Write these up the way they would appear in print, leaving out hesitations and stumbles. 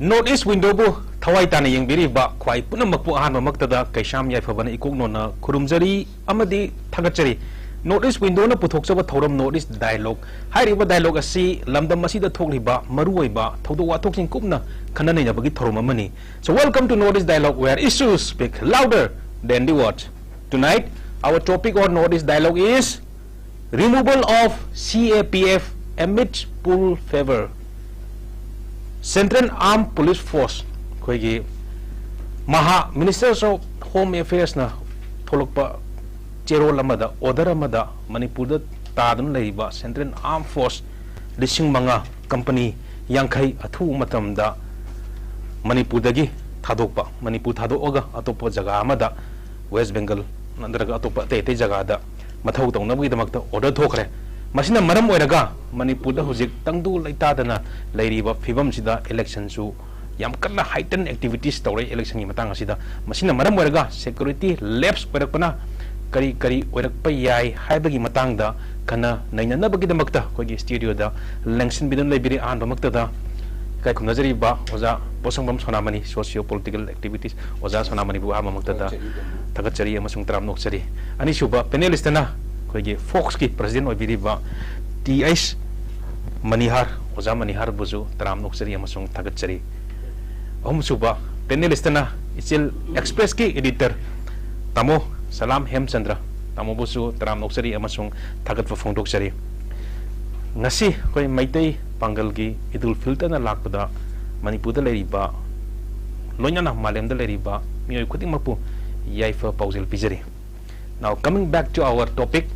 North East window bu thawai tana yengbiri ba khwai punamak pu ahan maktada Keisham Yaiphaba na ikokno na khurumjari amadi thagachari North East window na puthokchaba thoram North East dialogue hairiba dialogue asi lamdam masida thokliba maruoiba thodo wathoksing kupna khananai bagi thorum amani. So welcome to North East dialogue, where issues speak louder than the words. Tonight our topic on North East dialogue is removal of CAPF amidst full favor. Central Armed Police Force koigi Maha Ministers of Home Affairs na tholokpa chero lamada order amada Manipur da tadun leiba Central Armed Force lising manga company yangkai athu matam da Manipur dagi thadokpa Manipur thadoga atopa jaga amada West Bengal nandraga atopa te jaga da mathau tongnabi damakta order thokre masina maram oiraga Manipur da hujik tangdu laitadana leiriba phibam sida election su yam kanna heightened activities tawre election gi matang asida masina maram oiraga security lapse oirakpana kari oirakpa yai haibagi matang da kana nainana bagi damakta kogi studio da lengsin bidun leibiri an damakta da kai khunajari ba oza Potshangbam Sonamani socio-political activities oza Sonamani bu amamakta da thagachari amasung tram nokchari ani suba panelist na kogi FOCS ki president oibiriba TS Manihar oza Manihar buzu tram nokchari amasung thagachari ahum suba panelist na Ichel Express ki editor tamo Salam Hemchandra tamo buzu tram nokchari amasung thagatwa phongdokchari ngasi koi maitai pangal gi idul filter na lakpada Manipur da leriba loinana malem da leriba mioi khuting mapu yaifa pausel pijari. Now coming back to our topic,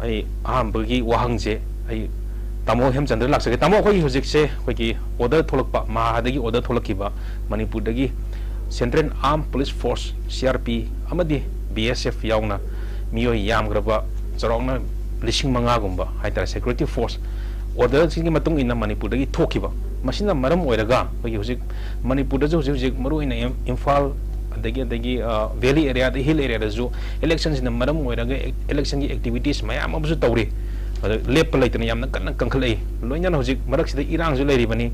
ai bagi wahang je ai tamo Hemchandra laksage tamo khoi hojik se khoi order tholakpa ma dagi order tholakiba Manipur dagi Central Armed Police Force CRP amadi BSF yauna mioi yamgraba charongna lising manga gumba haitara security force order singi matung ina Manipur dagi thokiba masina maram oiraga khoi hojik Manipur da hojik maru ina Imphal adagi valley area the hill area da elections in maram oiraga election gi activities mayam amsu tawri lep laitana yamna kanna kanglai loina hojik marak sida irang ju leiri bani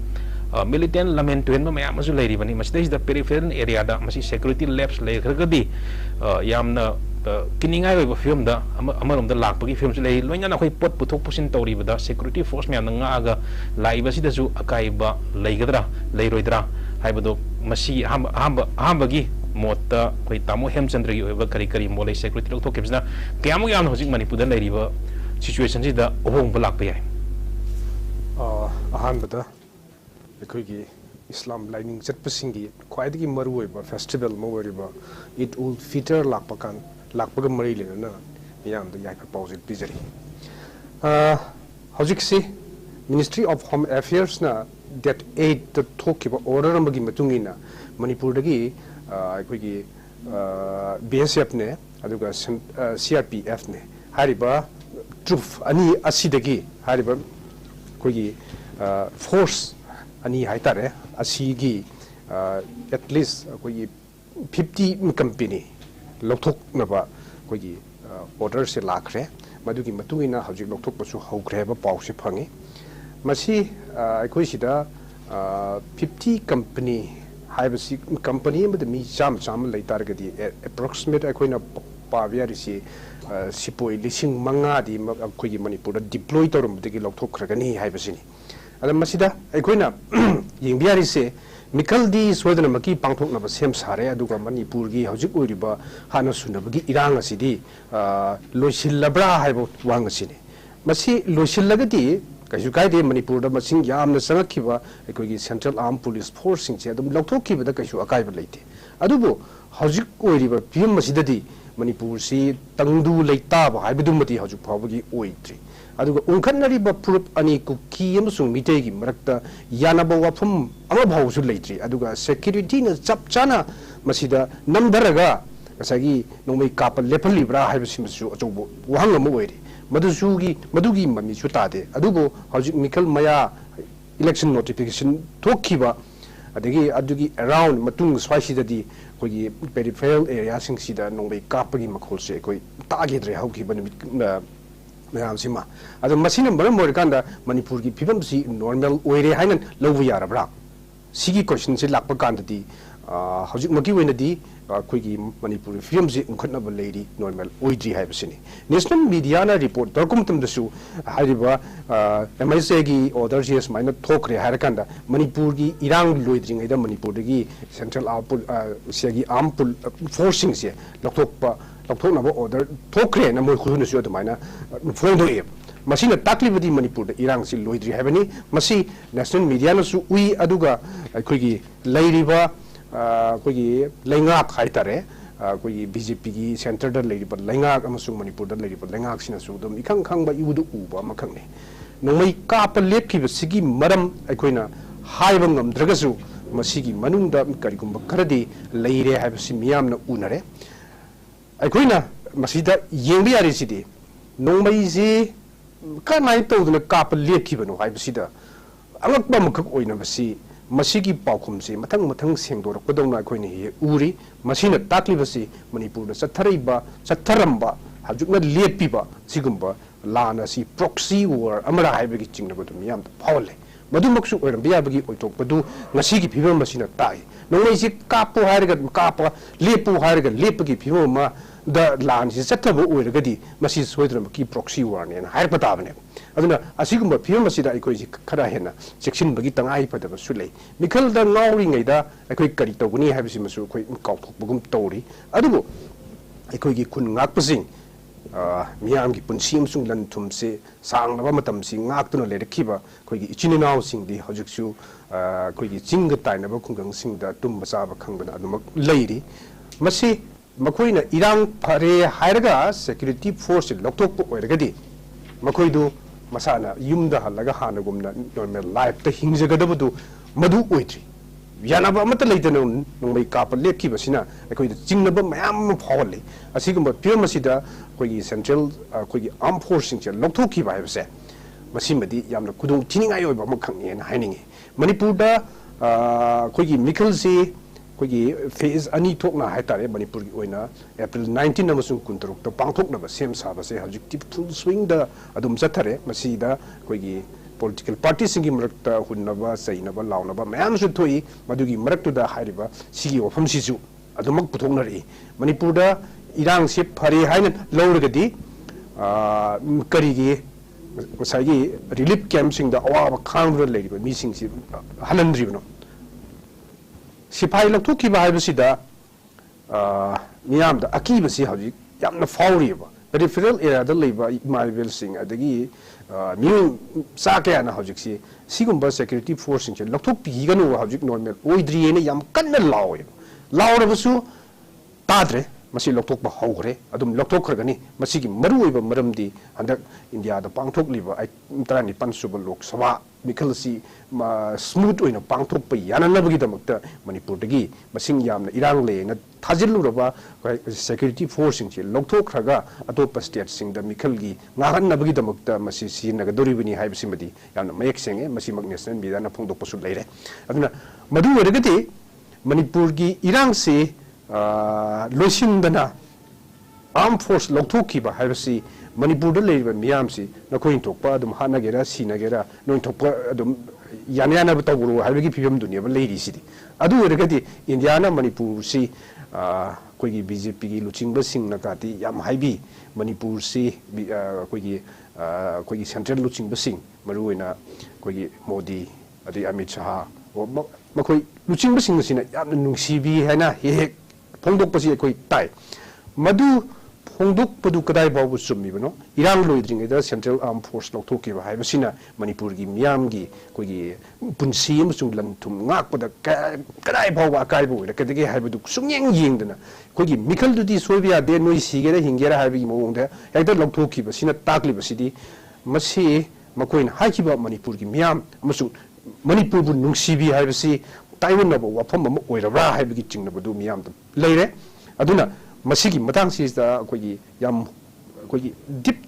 militant lament to enma mayam asu leiri bani masida is the peripheral area da masi security labs legragadi yamna kiningai oiba film da amarom da lakpagi film su lei loina na khoi pot puthok pusin tawri bada security force mayam nga aga laiba sida ju akaiba leigadra leiroidra haibado masi hambagi mota koi tamo Hemchandra gi oiba kari molai security lok thokebsna kyamu yam hojik Manipur da leiriba situation ji da ohong balak pe yai ahan bada ekoi Islam lining chatpasingi khwaidagi maru oiba festival mo wariba 𝗡𝗢𝗥𝗧𝗏𝗘 lakpa ga mari le na miyam da yai proposal pijari hojik si Ministry of Home Affairs na that 8 the thokiba order amagi matungina Manipur dagi ekoi BSF ne aduga CRPF ne hariba truth ani asidagi hariba koi force ani haitare asigi at least koi 50 company lokthok naba koi order se lakre madugi matungina hojik lokthok pasu hogre ba pause phangi masi koi sida 50 company haibasi company amada mi cham leitargadi approximate akoina paviarisi sipoi lising manga di akoigi Manipur da deploy torumdagi lokthokragani haibasini ada masida akoina yingbiari se mikaldi swedana maki pangthok na sem sare aduga Manipur gi hojik oiriba hana sunabagi irang asidi loisilabra haibo wangasini masi loisilagadi kaiju kaide Manipur da masing yamna sangakhiba akoigi Central Armed Police Force singche adum lokthokhiba da kaiju akaiba leite adubu hojik oiriba pm masidadi Manipur si tangdu leitaba haibidumati hojik phawagi oitri aduga unkhanariba prup ani kuki amasung mitegi marakta yanaba wafum ama bhawsu leitri aduga security na chapchana masida namdaraga kasagi nomai kapal lepalibra haibisimasu achobo wahang ama oiri madugi mami su tade adubo hojik mikal maya election notification thokhiba adugi around matung swasidadi koi peripheral area sing sida nombai kapagi makholse koi tagedre haukiba mayam sima ado masina maram morikanda Manipur gi phibam si normal oire hainan lobu yarabra सिगी question से लाप कांददी हजिक मकी वैनदी कोई Manipur film से उखटनब लेरी normal ओइद्री हाइबसिनी national media ना report तौरकुम तमदसु हाइबा MIC की order जे स्माइना थोकरे हारकांदा मणिपुर की इरांग लोइद्रिंगैदा मणिपुर की central आपुल सेगी आमपुल forcing से लौथोकनब ऑर्डर थोकरे ना मोय खुनुसु अदुमाइना फोंदोए मसीना ताकलिबदी मणिपुर इरांग से लोइद्री हाइबनी मसी नेशनल मीडिया नसु उई अदुगा अखोगी लैरिबा कोई लेंगाक हाइतारे कोई बीजेपी की सेंटर दा लेरिबा लेंगाक अमसुंग मणिपुर दा लेरिबा लेंगाक सिनासु दम इखंग खंगबा इउदु उबा मखंगने नोंमै काप लेपखिबा सिगी मरम अखोइना हाइबा ngamद्रगसु मसीगी मनुंगदा करिगुंबा खरदी लेइरे हाइबसि मियामना उनरे अखोइना मसीदा येंबि यारि सिदि नोंमै जे कनाइ तौदना काप लेपखिबनो हाइबसिदा अगकबा मखक ओइनबसि मसीगी पाउखुम से मथंग मथंग सेंगदोरकदौना अखोइना हे उरी मसीना ताकलिबसि मणिपुर चथरैबा चथरंबा हजुकना लेपिबा सिगुंबा लाना सी प्रॉक्सी वॉर अमरा हाइबगी चिंगनबदु मियाम फावले मधुमक्सु ओइरम बियाबगी ओइतोकबदु ngasiगी फिबम मसीना ताई नोंगैसि कापो हाइरगा कापा लेपु हाइरगा लेपगी फिबम मा द लान से चथबो ओइरगदी मसी सोइद्रम की प्रॉक्सी वॉर ने हाइरपा ताबने अदुना असिगुंबा फिबम मसीदा अखोइसि खरा हेना सेक्शनबगी तंगाई फदब सुलै मिखल द ngawringैदा अखोइ करि तौगनी हाइबसि मसु अखोइ काउथोकबगुम तौरी अदुबो अखोइगी खुन ngakpasing मियाम की पुंसी अमसुंग लन थुम से सांगनबा मतम सि ngakतुना लेरखिबा अखोइगी इचिनिनाव सिंगदी हजुकसु अखोइगी चिंग ताइनबा खुंगंग सिंगदा तुम बसाबा खंगबना अदुमक लैरी मसी मखोइना इरांग फरे हाइरगा सिक्योरिटी फोर्स लौथोकपो ओइरगदी मखोइदु मसाना युमदा हल्लगा हानगुमना नॉर्मल लाइफ त हिंजगदबदु मधु ओइद्री यानाबा मत लैदनो नोंमै काप लेखिबसिना अखोइद चिंगनबा मयाम फावले असिगुंबा फिल्मसिदा अखोइगी सेंट्रल अखोइगी आर्म फोर्सिंग से लौथोखिबा हाइबसे मसिमदि यामना खुदों थिनिङाइ ओइबा म खंगेन हाइनिङे मणिपुरदा अखोइगी मिखलसि अखोइगी फेज अनि थोकना हाइतारे मणिपुर की ओइना अप्रैल 19 अमसुंग 19 त पांथोकनबा सेम साबसे हजिकति फुल स्विंग दा अदुम चथरे मसिदा अखोइगी political parties singi marakta hunnaba sainaba launaba mayam su thoi madugi maraktu da hairiba sigi ofam sisu adumak puthoknari manipur da irang se phare haina lawragadi karigi masagi relief camp sing da awa khangro leiriba mi sing si halandri bno sipai lakthokki ba haibasida miyam da akiba si haji yamna fauriba peripheral area da leiba marvel sing adagi मिउ साकेना हजिकसी सिगुंबा security force सिंचे लखथोक पिगनु हजिक normal ओइद्रियेने याम कन्न लावे लावरबसु ताद्रे मसी लखथोक बा हौगरे अदुम लखथोक खरगनी मसीगी मरु ओइबा मरमदी हंदक इंडिया दा पांगथोक लिबा 39 सुब लोक सभा मिखलसी स्मूथ ओइना पांगथोक प याननबगी दमकता मणिपुर दगी मसिंग यामना इरांग लेना थाजिलुरबा सिक्योरिटी फोर्स सिंचे लखथोक खरगा अतोप स्टेट सिंग द मिखलगी ngahanनबगी दमकता मसी सिनगदोरिबनी हाइबसिमदी यामना मयक सेंगे मसी मक नेशनल मीडिया ना फोंदोकपसु लेरे अदुना मदु ओरगति मणिपुर की इरांग से लोसिंदना आर्म फोर्स लौथोखिबा हाइबसि मणिपुर द लेरिबा मियामसि नखोइन थोकपा अदुम हानगेरा सिनगेरा नोइन थोकपा अदुम याना तौरो हाइबगी फिबम दुनिया लेरिसिदि अदु ओरगति इंडियाना मणिपुर सि कोइगी बीजेपी की लुचिंगबा सिंगना काति याम हाइबी मणिपुर सि कोइगी सेंट्रल लुचिंगबा सिंग मरुइना कोइगी मोदी अदि अमित शाह मखोइ लुचिंगबा सिंग सिना याम नुंसीबी हैना हे फोंदोकपसि अखोइ ताइ मदु फोंदोकपदु कदाइ बाबु सुमिबनो इरांग लोइद्रिङैदा सेंट्रल आर्म फोर्स लौथोकिबा हाइबसिना मणिपुर की मियामगी कोइगी पुन्सी अमसुंग लंथुम ngakpada कदाइ बाबु अकाइबो ओइरकदगे हाइबदु सुंयेंग येंगदना कोइगी मिखलदुदि सोइबिया दे नोइ सिगेरा हिंगेरा हाइबगी मओंगदा हेक्टर लौथोकिबसिना ताकलिबसिदि मसी मकोइन हाइकिबा मणिपुर की मियाम अमसुंग मणिपुर बु नुंसीबी हाइबसि ताइवनबो वाफम अम ओइरबा हाइबगी चिंगनबदु मियाम लेरे अदुना मसीगी मतंगसिदा कोइगी याम कोइगी डिप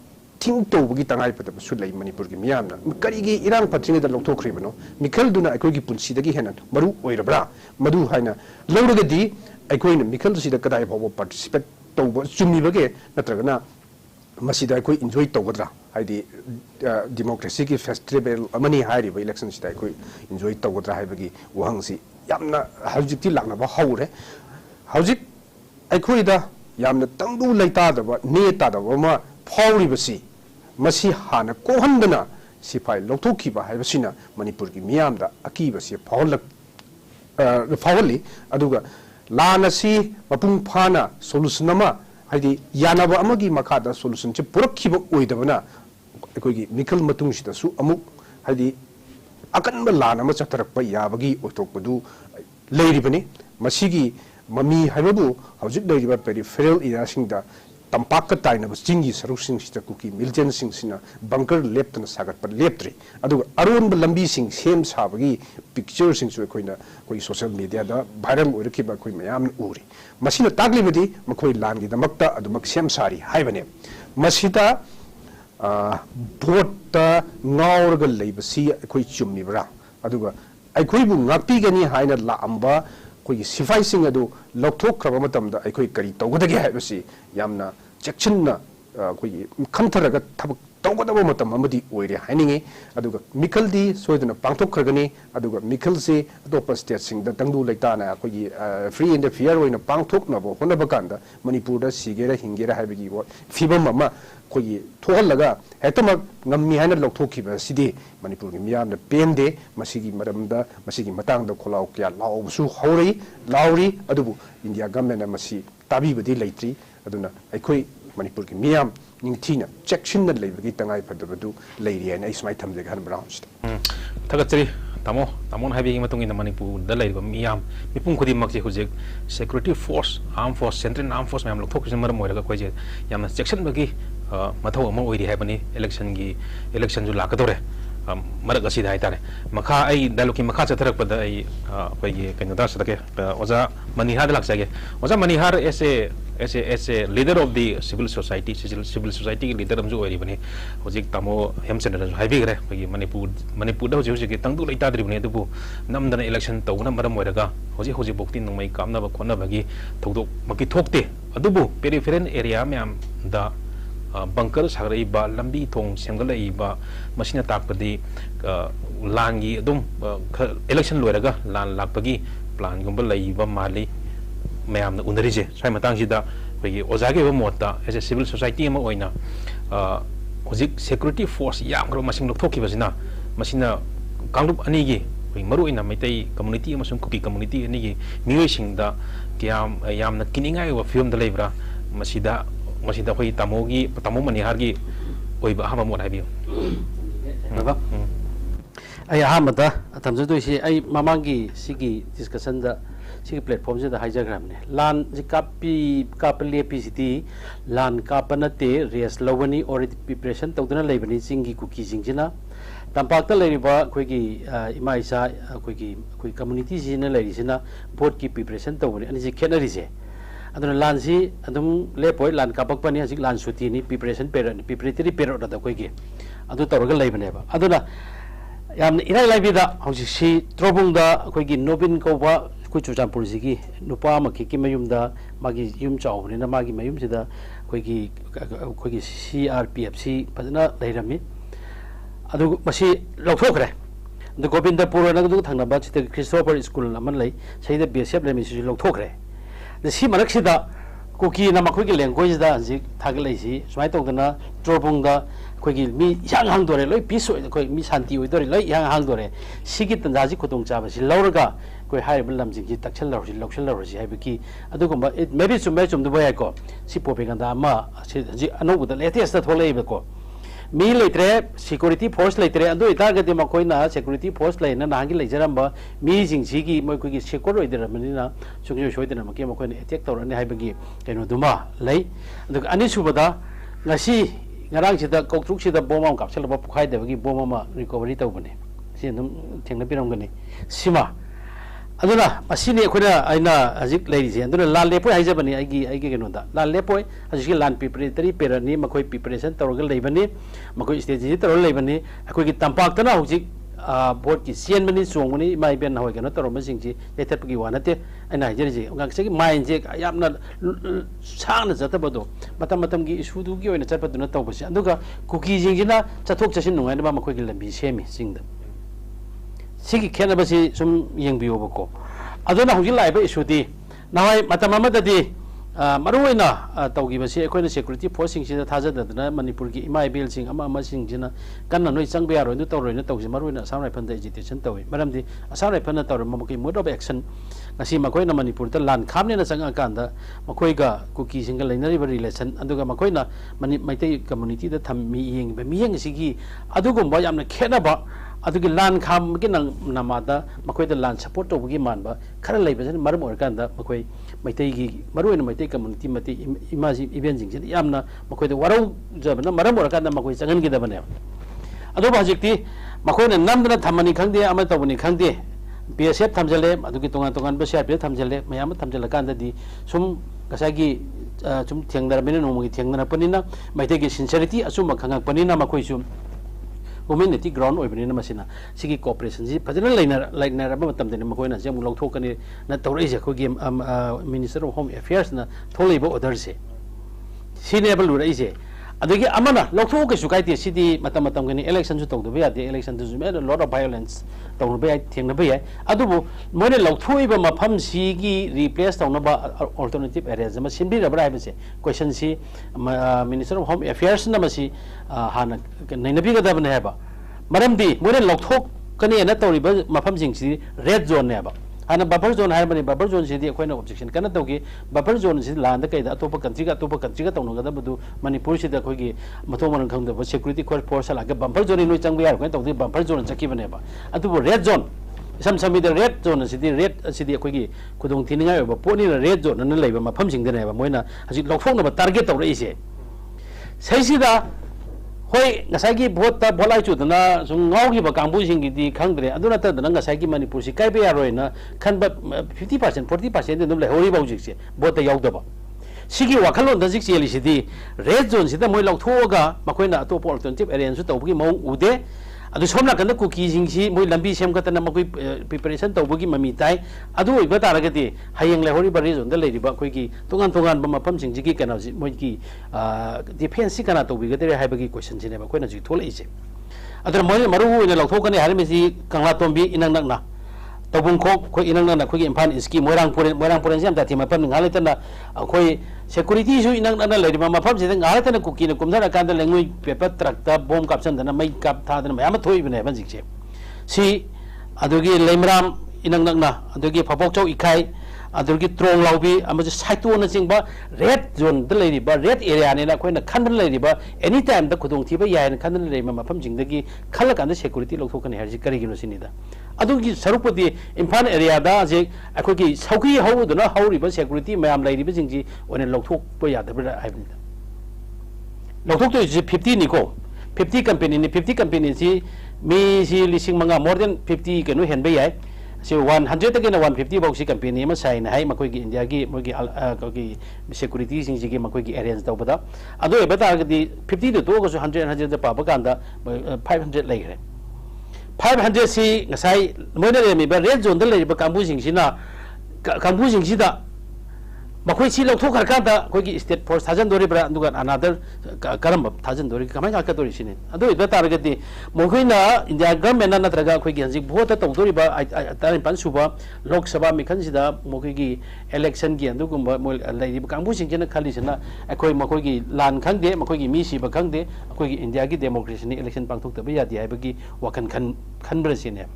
थिंग तौबगी तंगाइ पदब सुलै मणिपुर की मियामना करिगी इरांग पत्रिंगदा लौथोखरिबनो मिखलदुना अखोइगी पुंसीदगी हेना मरु ओइरबा मदु हाइना लौरगदी अखोइना मिखलदुसिदा कदाइ फावबो पार्टिसिपेट तौब चुमिबगे नत्रगना मसीदा अखोइ एन्जॉय तौगद्रा हाइदी डेमोक्रेसी की फेस्टिवल अमनी हाइरिबा इलेक्शन सिदा कोई एंजॉय तौगद्रा हाइबगी वहंगसी यामना हौजिकति लांगनाबा हौरे हौजिक अखोइदा यामना तंगदु लैतादबा नेतादबा मा फाउरिबसी मसी हाना कोहंदना सिपाई लौथोखिबा हाइबसिना मणिपुर की मियामदा अकीबसी फावली अदुगा लानसी मपुंग फाना सोल्यूशन अमा हाइदी यानाबा अमगी मखादा सोल्यूशन चे पुरखिबा ओइदबना अखोइगी मिखल मतुंगसिदसु अमुक हाइदी अकनबा लान अमा चथरकबा याबगी ओथोकबदु लेरिबने मसीगी ममी हाइबबु हौजिक लेरिबा पेरिफेरल एरियासिंगदा तंपाक ताइनब चिंगी सरुसिंगसिदा कुकी मिलिटेंटसिंगसिना बंकर लेप्तना सागतपा लेप्त्रि अदुगा अरोनब लंबीसिंग सेम साबगी पिक्चरसिंगसु अखोइना कोई सोशल मीडिया दा वायरल ओइरखिबा कोई मयाम उरी मसिना तागलिबदी मखोइ लानगी दमक्ता अदुमक सेम सारी हाइबने मसिदा vote ngawrga leibasi akhoi chummibra aduga akhoi bu ngakpigani haina laamba koi sifai sing adu lokthokraba matamda akhoi kari tawgadagi haibasi yamna chechinna koi khamtharaga thabak tawgadaba matam amadi oire haininge aduga mikaldi soidana pangthokhragani aduga mikalse adopa state sing da tangdu leitana koi free and fair oina pangthoknabo honaba kanda manipur da sigera hingera haibagi fibam ama कोई थोहलगा हेतमक ngami haina lokthokhiba sidi manipur gi miyamna pende masigi maramda masigi matangda kholau kya lawsu hauri lauri adubu india government masi tabi badi leitri aduna aikoi manipur gi miyam ningthina chection na leibagi tangai phadabadu leiri ana ismai thamje gan brownst thagachri tamon habi matung in manipur da leiba miyam mipung khudi makje hujek security force armed force central armed force mayam lokthokhi maram moiraga koije yamna chection bagi mathau ama oiri haibani election ju lakadore marak asi dai tare makha ai dialogue makha chatharak pada ai koi kaino da sadake oja manihar laksage oja manihar as a leader of the civil society ki leader amju oiri bani hojik tamo hemchandra ju haibi gre koi manipur da hojik tangdu leita dri bani dubu namdana election tawna maram oiraga hojik bokti nungmai kamna ba khonna bagi thogdok maki thokte adubu peripheral area myam da bunker sagraiba lambi thong semgalaiba masina takpadi langi adum election loiraga lan lakpagi plan gumba laiba mali mayam na unarije sai matang sida pegi ojage ba mota as a civil society ama oina hojik security force yam gro masing lokthokki basina masina kangrup ani gi maru ina maitai community amasung kuki community ani gi mioi singda kyam yamna kiningai wa film da leibra masida koi tamo manihar gi oiba hama mon habiyo baba ai hamada tamje do si ai mamangi sigi discussion da sigi platform se da hijagram ne lan ji kapli pct lan kapanate res lowani or preparation tawdana leibani singi kuki jingjina tampak ta leiriba koi gi imaisa koi community jina leirisina vote ki preparation tawni ani ji khenari je aduna lan si adum lepoi lan kapak pani asik lan suti ni preparation period preparatory period da koi gi adu tawraga leibane ba aduna yam irai laibida hausi si trobung da koi gi nobin ko ba koi chuchampur ji gi nupa ma ki mayum da magi yum chawni na magi mayum sida koi gi CRPF padana leirami adu masi lokthokre the Gobindapur na du thangna ba chite Christopher school aman lei saida BSF lemi si lokthokre the si maraksida kuki na makoi ki language da ji thaglei si smai tongdana trobung da koi gi mi yang hang dore loi piso koi mi santi oi dore loi yang hang dore sigi tanja ji khotong cha ba si lauraga koi hai lam jing ji takchal laur ji lokchal laur ji haibiki adu ko maybe chum du boy ko si propaganda ma ji anu da latest tholei be ko mi leitre security force leitre adu ita ga de makoi na security force lai na nagi leijaram ba mi jing ji gi moi ko gi secure oi der mani na chungyo shoi de na makoi makoi ne attack tor ani haibagi keno duma lei adu ani subada ngasi ngarang sida koktruk sida bomba kapsel ba pukhai de bagi bomba ma recovery tau bane si dum thengna piram gani sima aduna asini khona aina ajik leiri je aduna lan lepoi haija bani ai keno da lan lepoi ajik lan preparatory perani makoi preparation tawgal leibani makoi stage ji tawgal leibani akoi gi tampak tana hujik vote ki sian mani song mani mai ben hoi kana taro masing ji yetet pagi wana te ana hajari ji ngang segi mai je yamna sang na jata bado matam gi issue du gi oina chat paduna taw basi aduga kuki jing jina chathok chasin nungai na ba makoi gi lambi semi singda sigi khena basi sum yeng biyo bako aduna hoji lai ba issue di nawai matam amada di maruina tawgi basi akoina security force sing sida thajadadna manipur gi imai bill sing ama sing jina kanna noi changbe yaro nu tawroina tawji maruina asam rifle da agitation tawi maramdi asam rifle na tawra mamuki mode of action ngasi makoina manipur ta lan khamne na changa kanda makoi ga kuki singa lainari ba relation aduga makoina maitai community da thammi yeng sigi adugumba yamna khena ba adugi lan kham gi namada makoi da lan support to gi manba khara leiba jan marum or kanda makoi maitai gi maruina maitai community mati imaji event jing jan yamna makoi da warau jabna marum or kanda makoi changan gi da bane adu ba jikti makoi na namdana thamani khangde ama tawni khangde BSF thamjale adugi tongan ba CAPF thamjale mayam thamjala kanda di sum kasagi sum thengdar bene nomugi thengdana panina maitai gi sincerity asuma khangak panina makoi sum community ground oibni masina sigi cooperation ji fajana laina raba matam de makoina jam lawthokani na tawrai je khogi minister of home affairs na tholiba order se sinebal urai je adagi amana lawthok ke sukai te sidi matam gani election su tawdu ya de election du me a lot of violence tawnu be thengna be adubu moine lawthoiba mafam sigi replace tawna ba alternative areas ma simbi rabra ba se question si minister of home affairs na masi hana nainabi ga da bane ba maramdi moine lawthok kani na tawriba mafam sing si red zone ne ba ana buffer zone hai bani buffer zone sidi akoina objection kana tawgi buffer zone sidi land kai da atopa country ga tawnu ga da budu manipur sida khogi mathoman khang da security force la ga buffer zone no changba yar ko tawdi buffer zone chaki bane ba atu red zone sami da red zone sidi khogi khudong thininga ba poni red zone na leiba mafam sing de ne ba moina haji lokthok na target tawra ise saisida hoi ngasagi vote bolai chu dana sung ngaugi ba kangbu sing gi khangdre aduna ta dana ngasagi manipur si kai be yaroi na khan ba 50% 40% de numle hori ba ujik se vote yaud ba sigi wakhalon da jik cheli sidi red zone sida moi lauthoga makoina atop alternative area su tawgi mong ude adu somna kan kuki jing si moi lambi sem katana makoi preparation tawgi mami tai adu iba taragati hayeng le hori ba region da leiri ba koi gi tongan ba mapam sing jigi kana moi gi defense kana tawgi ga tere haibagi question jine ba koina ji thole ise adra moi maru ne lauthokani harimi si kangla tombi inang nak na tabung khok khoi inang nak na khoi impan iski moirang puren jam ta thima pam ngale tan khoi security su inang na leiri ba mapam si ngale tan kuki ne kumdara kan da lengui paper truck ta bomb caption dana mai kap tha dana mayam thoi bne ban jikse si adugi lemram inang nak na adugi phapok chau ikai adugi trong laubi amaji saitu na jingba red zone da leiri ba red area ne na khoi na khan leiri ba anytime da khudong thiba ya na khan leiri ma mapam jingdagi khala kan da security lokthokani herji kari gino sinida adugi sarupati impan area da je akogi sauki hawduna hawriba security mayam leiriba jingji one lokthok pa yadabra haibnida lokthok to 50 ni ko 50 company si mi si lising manga more than 50 kanu henbe yai si 100 again 150 box company ma sai na hai makoi gi india gi mogi kogi security sing gi makoi gi arrange da bada adu e bata gi 50 to go 100 da pa ba kanda 500 lai 500 si ngasai moina le mi ba red zone da le ba kambu sing sina kambu sing sida makoi si lokthok har kanda koi gi state force thajan dori bra dugan another karam thajan dori kamai ka dori sine adu e bata gi mokoi na india government na traga koi gi hanji vote ta dori ba tarin pan suba lok sabha mi khan sida mokoi gi election gi andu gum mol lai ba kambu sing jena khali sina akoi makoi gi lan khang de makoi gi mi si ba khang de akoi gi india gi democracy ni election pangthok ta ba ya di ai ba gi wakan khan bra sine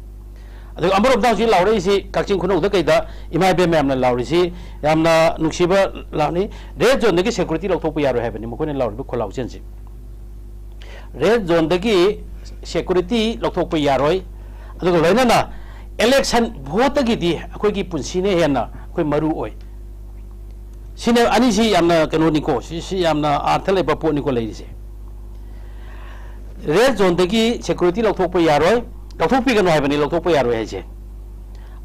adu amro da si laure si kakching khunau da kaida imai be mem na laure si yamna nuksiba lani red zone gi security lokthok pa yaro habani mokoi na laure ba kholau chen si red zone da gi security lokthok pa yaroi adu loina na election vote gi di akoi gi punsi ne hena akoi maru oi sine ani si yamna kanoni ko si yamna arthale ba po ni ko lai si red zone da gi security lokthok pa yaroi lokthok pi gano haibani lokthok pa yaroi haije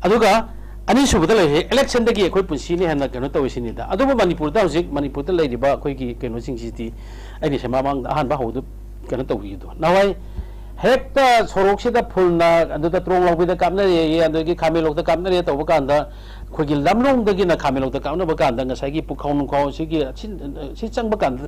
aduga ani subada lai election da gi akoi punsi ne hena kano tawisini da aduba manipur da hojik manipur da lai riba akoi gi kano sing siti ani sema mang ahan ba hodu kano tawi do nawai hekta sorok phulna adu ta trong log bida kamna ye adu ki khamelok ta kamna ye to bakanda khoi gi lamlong da gi na khamelok ta kamna bakanda nga sai gi pukhong nung khaw si gi si chang bakanda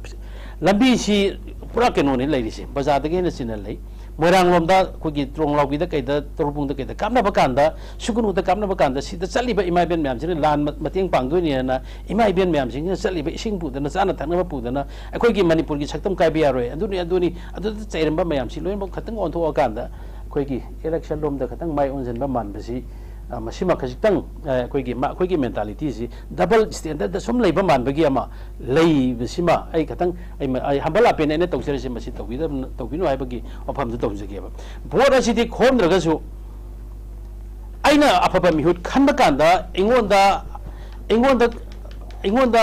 lambi si pura keno ni lai si bazar da gi na sinal lai moirang lom da khoi gi trong log bida kai da torpung da kai da kamna bakanda sukunu da kamna bakanda si da chali ba imai ben myam si lan mateng pang doi ni na imai ben myam si chali ba ising pu da na sana thang na pu da na khoi gi manipur gi saktam kai bi aroi adu ni adu chairam ba myam si loin ba khatang on tho akanda khoi gi election lom da khatang mai on jen ba man ba si masima khajitang khoi gi mentality si double standard da som leiba man ba gi ama lei sima ai khatang ai hambala pen ne tawsere si masi tawbi no ai ba gi ofam da tawje gi ba boda si di khom draga su aina apapa mihut khamba kanda ingonda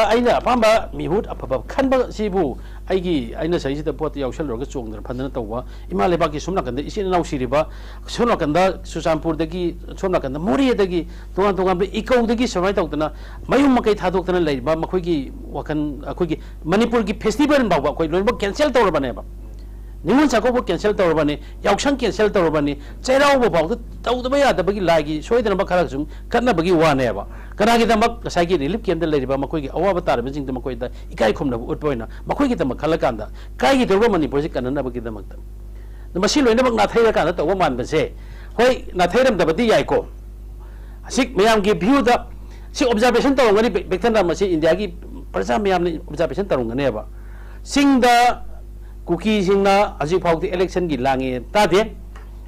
aina apamba mihut apapa khanba sibu aina sai da pot yausal roga chong dar phandana tawwa imale ba ki sumna kanda isin nau siriba sumna kanda susampur dagi sumna kanda mori dagi tongan be ikau dagi samai tawtana mayum makai thadokna leiba makhoi gi wakan akhoi gi manipur gi festival ba khoi loiba cancel tawra bane ba ningun chako bo cancel tawra bane yausang cancel tawra bane chairau bo ba tawda ba ya da bagi lagi soidana ba khara sum kanna bagi wane ba kana gi damak sai gi relief camp da leiba makhoi gi awa ba tar be jing da makhoi da ikai khomna utpoina makhoi gi damak khala kanda kai gi dorba manipur si kanana bagi damak da masi loina bak na thaira kana tawba man ba se hoi na thairam da badi yai ko sik mayam gi view da si observation tawngani bektan da masi india gi praja mayam ni observation tawngani ba sing da kuki singna aji phauti election gi langi ta de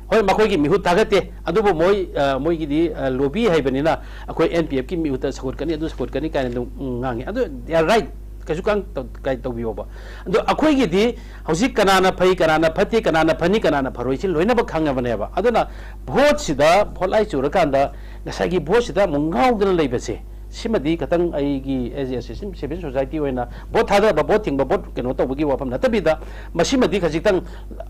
hoi makhoi gi mihut thagate adubo moi gi di lobby haibanina akoi npf ki mihut sakut kani adu sakut kani kai ngangi adu they are right kasu kang kai tawbiyo ba adu akoi gi di hausi kanana phai kanana phati kanana phani kanana pharoi si loina ba khanga bane ba aduna vote sida pholai chura kanda ngasai gi vote sida mungau dana leibase simadi katang ai gi as a civil society oina bot thada ba bot thing ba bot keno to bugi wapam natabida masimadi khajitang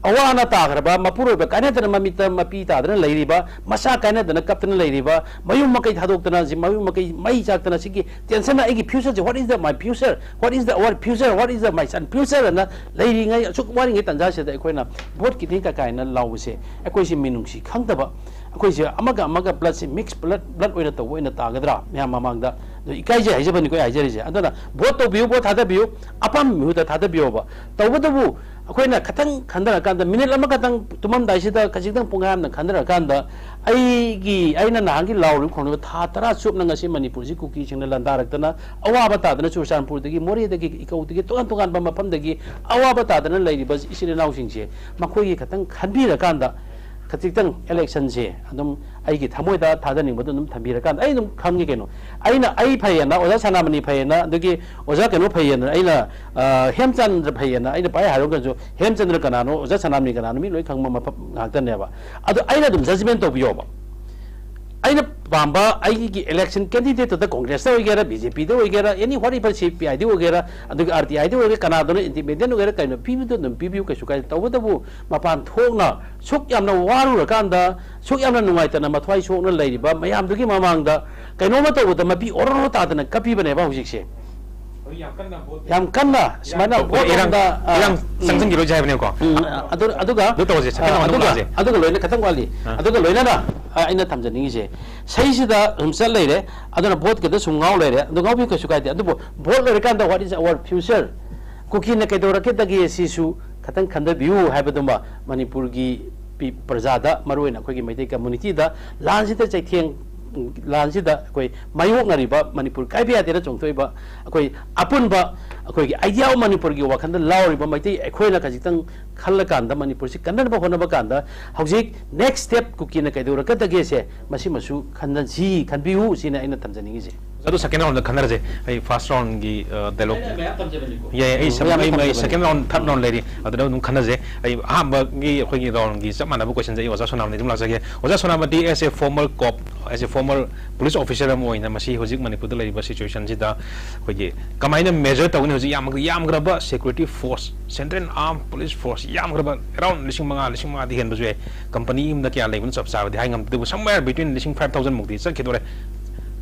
awana ta graba mapuro ba kana dana mamita mapi ta dana leiriba masa kana dana kaptana leiriba mayum makai thadok tana ji mayum makai mai chak tana sigi tension na igi future what is the my future what is the our future what is the my son future na leiri ngai suk wari ngai tanja se da koina bot ki thing ka kaina lawse akoi si minung si khangdaba akoi si amaga blood si mix blood oina to oina ta gadra mya mamangda ikai je haije bani ko haije je adana bot to biu bot thada biu apam mihu da thada biu ba tawbadabu akoina khatang khandara kanda minute lama katang tumam dai sida kajitang pungam na khandara kanda aina nahangi lawru khonu tha tara chup na ngasi manipur ji kuki chingna landarak tana awaba ta dana chursanpur dagi mori dagi ikau dagi tokan ba mapam dagi awaba ta dana lairi bas isine naw singse makoi gi khatang khanbira kanda khatitang election je adum ai gi thamoi da thadani bodum dum thambira kan ai dum khamgi keno aina ai phayana oja sanamani phayana dagi oja keno phayana aina hemchandra phayana aina pai haro gajo hemchandra kanano oja sanamani kanano mi loi khangma mapap ngaktan ne ba adu aina dum judgment to biyo ba aina bamba ai gi election candidate to the congress ogera bjp de ogera any whatever cpi de ogera adu rti de ogera kanado independent ogera kaino pbu to dum pbu ka sukai tawdabu mapan thongna suk yamna waru ra kanda suk yamna nungai tana mathwai sokna leiriba mayam dugi mamangda kaino ma to da mapi ororo ta dana kapi bane ba hujik se yam kanna smana irang sangsang giro jai bane ko aduga aduga loina khatang wali aduga loina na aina thamjani se saisida humsal leire aduna vote ke da sungau leire adu gaubi ka sukai de adu vote leire kan da what is our future kuki na kedora ke dagi sisu khatang khanda view haibaduma manipur gi prajada maroina khoi gi maitai community da lansita chaitheng lansida koi mayok ngariba manipur kaibia dera chongthoiba koi apunba koi gi idea manipur gi wakhanda lawriba maitai khoina kajitang khalla kanda manipur si kandan ba hona ba kanda hojik next step kuki na kaidura ka dage se masi masu khandan ji khanbiu sina aina tamjani gi je adu second round da khanar je ai first round gi dialogue ai second round third round lady adu nu khanar je ai ahamba gi khoi gi round gi samana bu question je oja sonam ne dum la sage oja sonamati as a former cop as a former police officer am oina masi hojik manipur da lariba situation ji da khoi gi kamaina measure tawni hojik yam graba security force central armed police force yam graba around lising manga di hen bajue company im da kya leibun sab sa di hangam somewhere between lising 5000 mukti sakhe dore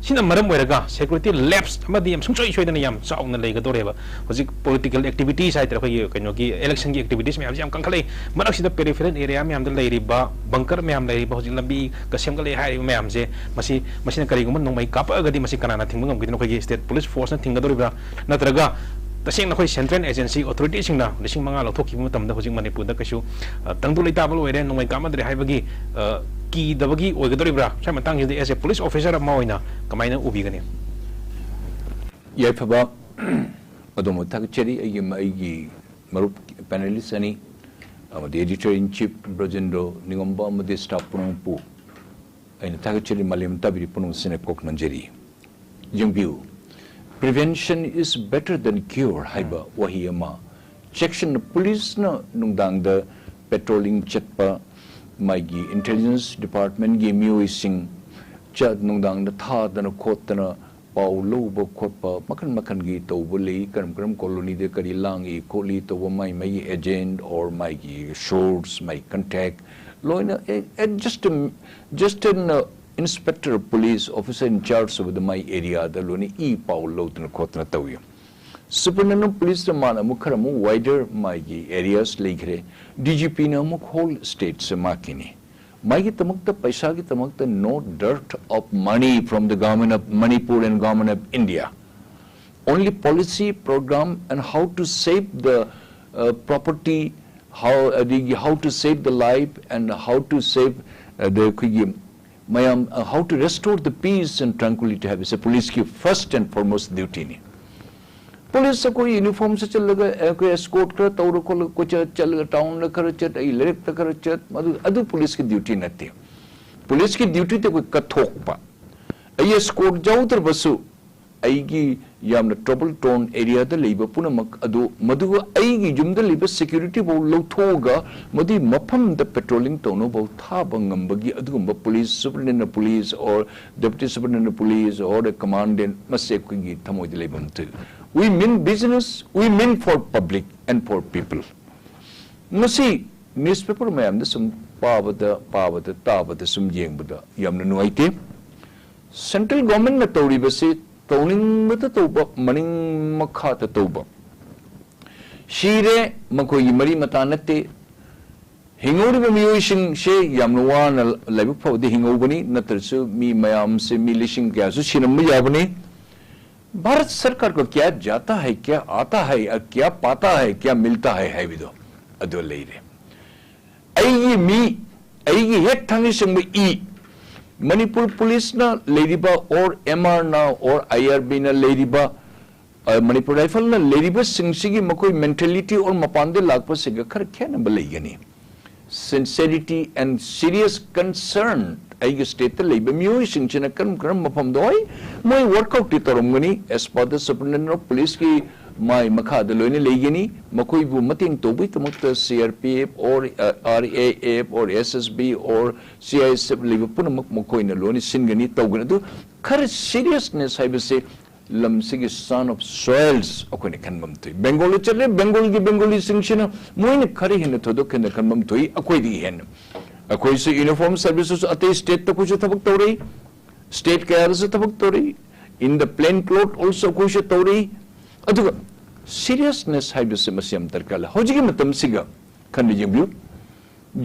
सिना मरम ओइरगा security labs अमदी यम सुंचोय सोयदना यम Chowna लेगदोरेबा होजिक political activities हाइतर खय कनो की election की activities में यम कंखले मरक सिदा peripheral area में यम लेरिबा bunker में यम लेरिबा होजिक लंबी कसेम गले हाइ में जे मसी मसिना करिगुम नोंमै कापगदी मसी कनाना थिंग ngam खय स्टेट पुलिस फोर्स ना थिंगदोरेबा नत्रगा तसेंग नखोय सेंट्रल एजेंसी अथॉरिटी सिंगना लिसिंग मंगा लथोखि मतमदा होजिक मणिपुर दा कशु तंगदु लेताबल ओइरे नोंमै कामद्रे हाइबगी की दबगी ओइगदोरिब्रा साइ मतंग एज ए पुलिस ऑफिसर अमा ओइना कमाइना उबिगने याइफबा अदोम थागचरी अigi marup panelists ani the editor in chief Brajendro Ningomba amade staff punongpu aina thagcheri malim tabiri punong sine kok nanjeri jingbiu prevention is better than cure haiba wahiyama section police na nungdang da patrolling chatpa maigi intelligence department gi muising chat nungdang da tha dana khotana pau loba khotpa makan gi tawbu lei karam colony de kari langi kholi tawba mai agent or maigi shorts my contact loina just an inspector police officer in charge of the my area the loni e pau lotna khotna tawi superintendent police the man mukharamu wider maigi areas legre DGP na muk whole state se makini maigi tamakta paisa ki tamakta no dirt of money from the government of Manipur and government of India only policy program and how to save the property how to save the life and how to save how to restore the peace and tranquility have is a police ki first and foremost duty ni police ko uniform se challaga ko escort kar tawr ko chal town la kar chat ai lerek ta kar chat adu police ki duty natte police ki duty te ko kathok pa ai escort jau tar basu ai gi yamna trouble zone area da leiba punamak adu madu ai gi jumda leiba security bo lothoga madi mafam da patrolling tono bo tha bangam bagi adugumba police superintendent police or deputy superintendent police or the commandant mase ko gi thamoi de leibam tu we mean business we mean for public and for people masi newspaper mayam da sum pawada sum yengbada yamna nuaite central government na tori base towning mata tawba maning makha ta tawba shire makoi mari mata natte hingori ba miyosing she yamna wana laibu phawde hingobani natarsu mi mayam se mi lishing kya su sinam yabani Bharat सरकार को क्या जाता है क्या आता है और क्या पाता है क्या मिलता है विदो अदो लेरे आई मी आई हेड थांगी संग ई मणिपुर पुलिस ना लेरिबा और एमआर ना और आईआरबी ना लेरिबा मणिपुर राइफल ना लेरिबा सिंगसिगी मकोई मेंटालिटी और मपांदे लागपा सिगा खर खेन बलेगनी sincerity and serious concern ai state the labor musing china karam mafam doi moi workout ti toromgani as per the superintendent of police ki mai makha da loine legani makoi bu mating tobi tamakta CRPF or RAF or SSB or CISF labor pun makoi na loni singani tawgana du khar seriousness hai bese lamsigi son of soils akone kanbam toi bengal chale bengali singchina moine khare hin thodo ken kanbam toi akoi di hen akoi se uniform services ate state to kuch thabak tori state kaya se thabak tori in the plain cloth also kuch tori adu seriousness hai bese masiam tarkala hojigi matam siga kan jingbu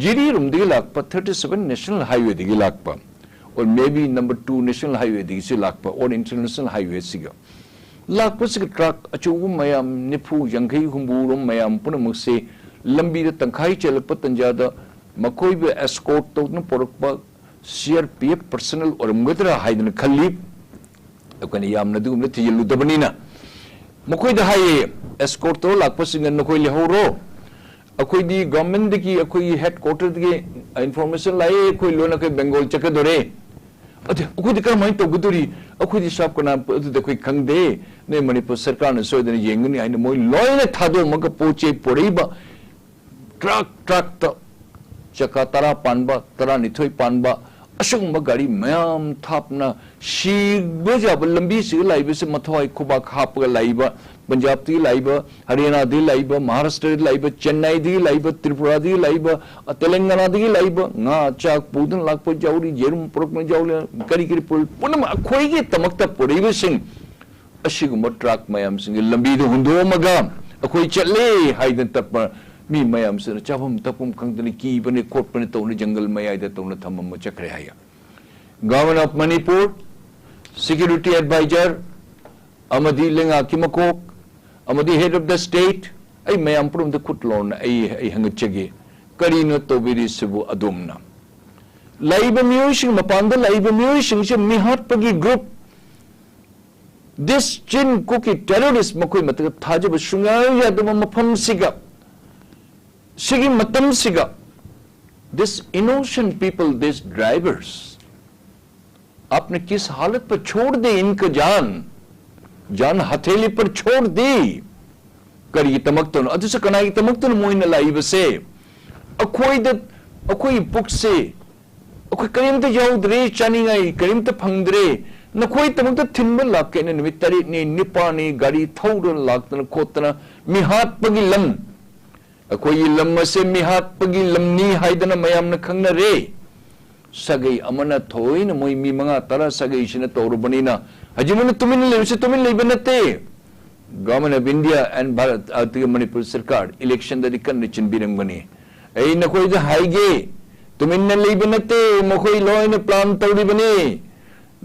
jiri rum di lakpa 37 national highway di lakpa or maybe number 2 national highway di si lakpa or international highway siga lakpa sig truck achu mayam nipu yangai humburum mayam punamuk se lambi da tangkhai chelakpa tanjada makoi be escort to na porokpa CRPF personal or mudra haidna khalli akani yamna dugum na tilu dabanina makoi da hai escort to lakpa singa nakoi le horo akoi di government ki akoi headquarter di information lai akoi lona ke bengal chakadore ate akoi di karamai to guduri akoi di sap kana adu da koi khangde ne manipur sarkar na soidani yengni aina moi loina thado maga poche poriba truck to chaka tara panba tara nithoi panba असुगुम्बा गाड़ी ma'am थापना शीबे जाब लंबी से लाइब से मथवाई खुबा खाप लाइब पंजाब दी लाइब हरियाणा दी लाइब महाराष्ट्र दी लाइब चेन्नई दी लाइब त्रिपुरा दी लाइब तेलंगाना दी लाइब nga chak pudun lakpo jawri jerum prokna jawle kari kari punam akhoi ge tamakta puribe sing asigumba truck mayam sing lambi do hundo maga akhoi chatle haidan tapma mi mayam sing chabam tapum khangdani ki bane kot bane tawne jungle mayai da tawne thamam chakre haya governor of Manipur security advisor amadi lenga kimakok amadi head of the state ai mayam prum the kutlon ai hangachege karina tobiri sibu adumna laiba musing mapanda laiba musing se mihat pagi group this chin cookie terrorist makoi matak thajab sungai ya dum mafam siga sigi matam siga this innocent people these drivers आपने किस हालत पर छोड़ दे इनका जान हथेली पर छोड़ दी करी तमक्तन अदुस कनाई तमक्तन मोइन लाइब से अखोई पुक से अखोई करीमते याउद्रे चानिंगाई करीमते फंगद्रे नखोई तमक्त थिनब लाके ने निमित तरी ने निपानी गाड़ी थौर लाक्तन खोतना मिहात पगी लम अखोई लम से मिहात पगी लमनी हाइदना मयाम न खंगना रे सगई अमना थोइन मोई मी मंगा तरा सगई सिन तौरबनीना हजिमन तुमिन लेसे तुमिन लेबनते government of India and Bharat आतिक मणिपुर सरकार इलेक्शन द कन चिनबिरंग बनी ए नकोई द हाइगे तुमिन लेबनते मखोई लोइन प्लान तौरी बनी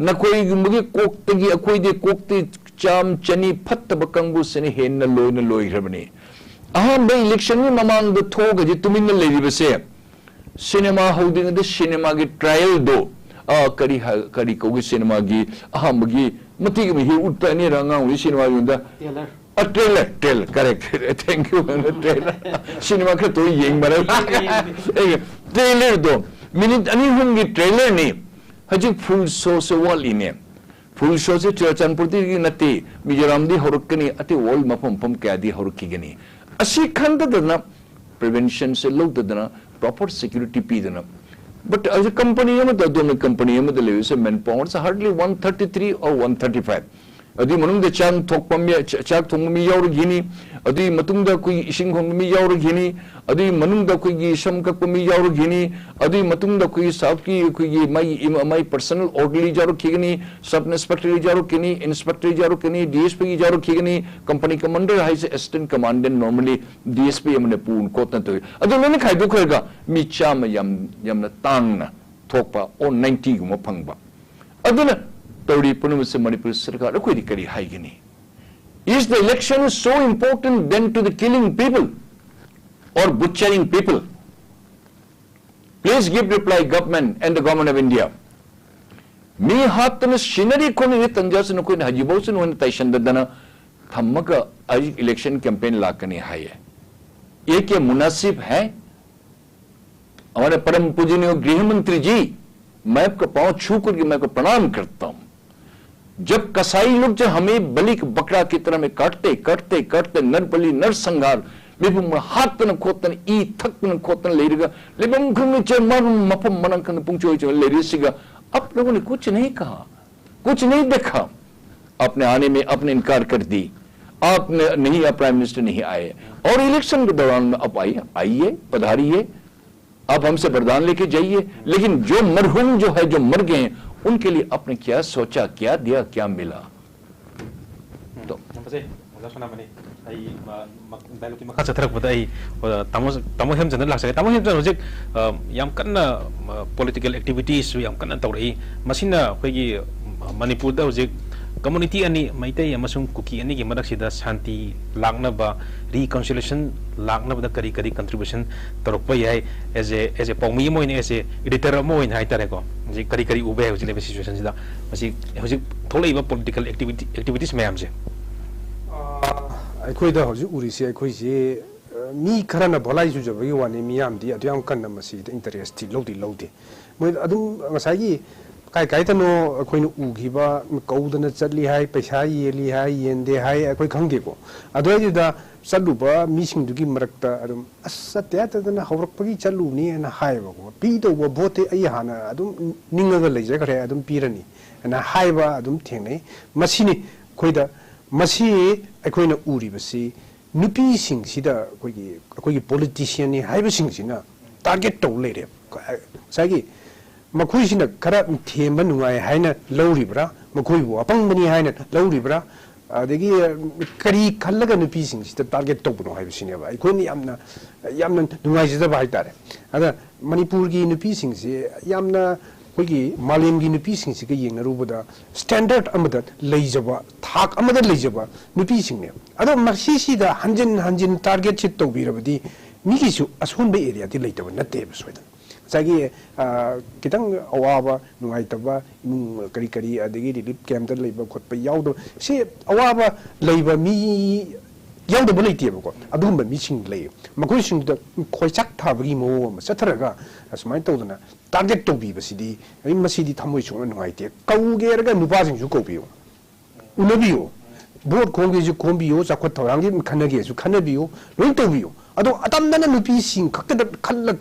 नकोई मुगे कोक्तगी अकोई दे कोक्ति चाम चनी फत्तब कंगु सने हेन लोइन लोइरबनी अहम बे इलेक्शन में ममांग द थोग जे तुमिन लेबसे सिनेमा होल्डिंग द सिनेमा की ट्रायल दो करी कोगी सिनेमा की अहमगी मती में ही उठता नहीं रंगा हुई सिनेमा युंदा trailer correct thank you trailer cinema के तो येंग मरे ट्रेलर दो मिनट अनि हुंगी ट्रेलर ने हजी फुल शो से वाली ने फुल शो से चरचनपुरती की नती मिजोरम दी होरकनी अति वॉल मफम पम क्या दी होरकी गनी असी खंड दना प्रिवेंशन से लोग दना proper security pidana but as a company the company the manpower is hardly 133 or 135 adi manung de chang thokpam ya chak thongmi yaur gini adi matung da koi ising hongmi yaur gini adi manung da koi gi sam ka pami yaur gini adi matung da koi sab ki koi gi my personal orderly jaru kigini sub inspector jaru kini inspector jaru kini dsp gi jaru kigini company commander has assistant commandant normally dsp amne pun kotna to adu mene khai du khoga mi cham yam na tang na thokpa on 90 guma phangba aduna तौरी Poonam से मणिपुर सरकार कोई करी हाइगी नहीं is the election so important then to the killing people or butchering people please give reply government and the government of India मी हाथ में scenery को नहीं तंजा से कोई हजीबो से उन्होंने तैशन दना थम्मक आज इलेक्शन कैंपेन लाकने हाई है ये क्या मुनासिब है हमारे परम पूजनीय गृह मंत्री जी मैं आपका पांव छू करके मैं आपको प्रणाम करता हूं जब कसाई लोग जो हमें बलि बकरा की तरह में काटते काटते काटते नर बलि नर संहार लेबम हाथ न खोतन ई थक न खोतन लेरिगा लेबम खंग चे मर मफम मनन खंग पुंचो चे लेरिसिगा आप लोगों ने कुछ नहीं कहा कुछ नहीं देखा आपने आने में आपने इनकार कर दी आपने नहीं आप प्राइम मिनिस्टर नहीं आए और इलेक्शन के दौरान आप आइए पधारिए आप हमसे वरदान लेके जाइए लेकिन जो मरहूम जो है जो मर गए उनके लिए आपने क्या सोचा क्या दिया क्या मिला तो तमो हेमचंद्र लासे तमो हेमचंद्र होजिक याम कन्ना पॉलिटिकल एक्टिविटीज याम कन्ना तौरई मसिना अखोगी मणिपुर दा होजिक कम्युनिटी अनि मैतै अमसुंग कुकी अनि की मदकसिदा शांति लांगनबा रिकन्सिलिएशन लांगनबदा करी करी कंट्रीब्यूशन तोरप याय एज ए पौमी मोइन एज ए एडिटर मोइन हाय तारेको जी करी करी उबे होजिले बे सिचुएशन सिदा मसि होजिक थोलैबा पॉलिटिकल एक्टिविटीज मैम जे अखोई दा होजि उरिसे अखोई जे मी खरना भलाई जुजबगी वानी मियाम दी अदयाम कन्ना मसि इंटरेस्ट थी लोदी मोय अदुम ngसागी kai kai tano koi nu ugi ba kaudana chatli hai paisa yeli hai yende hai koi khangde ko adoi da chalu ba mi sing du gi marakta adum asatya tadana hawrak pagi chalu ni na hai ba ko pi do bo bote ai hana adum ninga ga leje kare adum pirani na hai ba adum thengne masini koi da masi koi na uri basi nupi sing sida koi politician ni hai ba sing sina target to le re sagi makoi sina kara themba nungai haina lauribra makoi bu apang bani haina lauribra adegi kari khallaga nupi sing sida target to buno haibi sine ba ikoi ni yamna nungai jida ba haitare ada manipur gi nupi sing se yamna koigi malem gi nupi sing se ga yengna rubuda standard amada leijaba thak amada leijaba nupi sing ne ada maksi sida hanjin target chit to birabadi migi su asun be area di leitaba natte ba soida sagi kitang awaba nungai taba kari kari adegi relief camp da leiba khotpa yawdo se awaba leiba mi yawdo ba leite ba ko adumba mi sing lei makoi sing da khoichak thabagi mo ma satharaga asmai tawdana target to bi basidi ai masidi thamoi chung nungai te kauge raga nupa sing ju ko biyo unabiyo board kongge ju kombiyo chakhot thawrangi khanage ju khanabiyo loi to biyo ado atamdana nupi sing khakda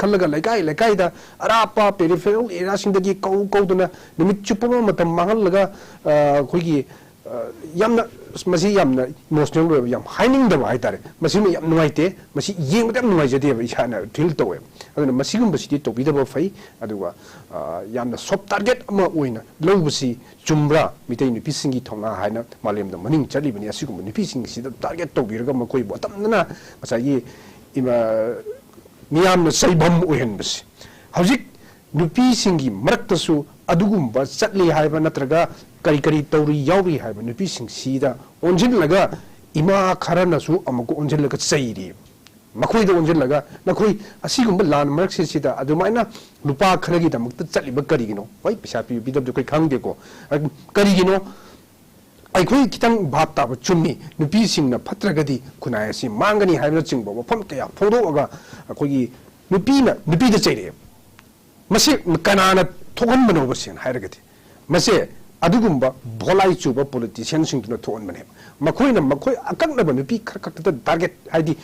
khallaga lekai da arapa peripheral area sing dagi kauduna numit chupama matam mahallaga khoigi yamna masi yamna emotional yam haining da bai tare masi yam nuaite masi yeng da nuai jade ba isana feel to aduna masi gum basi to bi da ba fai aduga yamna soft target ama oina lobsi chumbra mitei nupi singi thonga haina malem da maning chali bani asigum nupi sing si da target to bi raga makoi bo tamna masai ima miyamna saibam ohenbasi hojik nupi singi maraktasu adugumba chatli haiba natraga kari tauri yauri haiba nupi sing sida onjin laga ima kharana su amako onjin laga chairi makoi da onjin laga nakoi asigumba lan marak sida adumaina lupa kharagi da mukta chatli ba kari gino wai pisa pi bidab de kai khangde ko kari gino aikoi kitang bhat ta chummi nupi singna phatragadi khunai si mangani haibna chingbo mafam kaya phodo aga akoi nupi da chaire mase kanana thogan bano basin hairagati mase adugumba bolai chuba politician sing na thon bane makoi akakna ba nupi kharkakta target haidi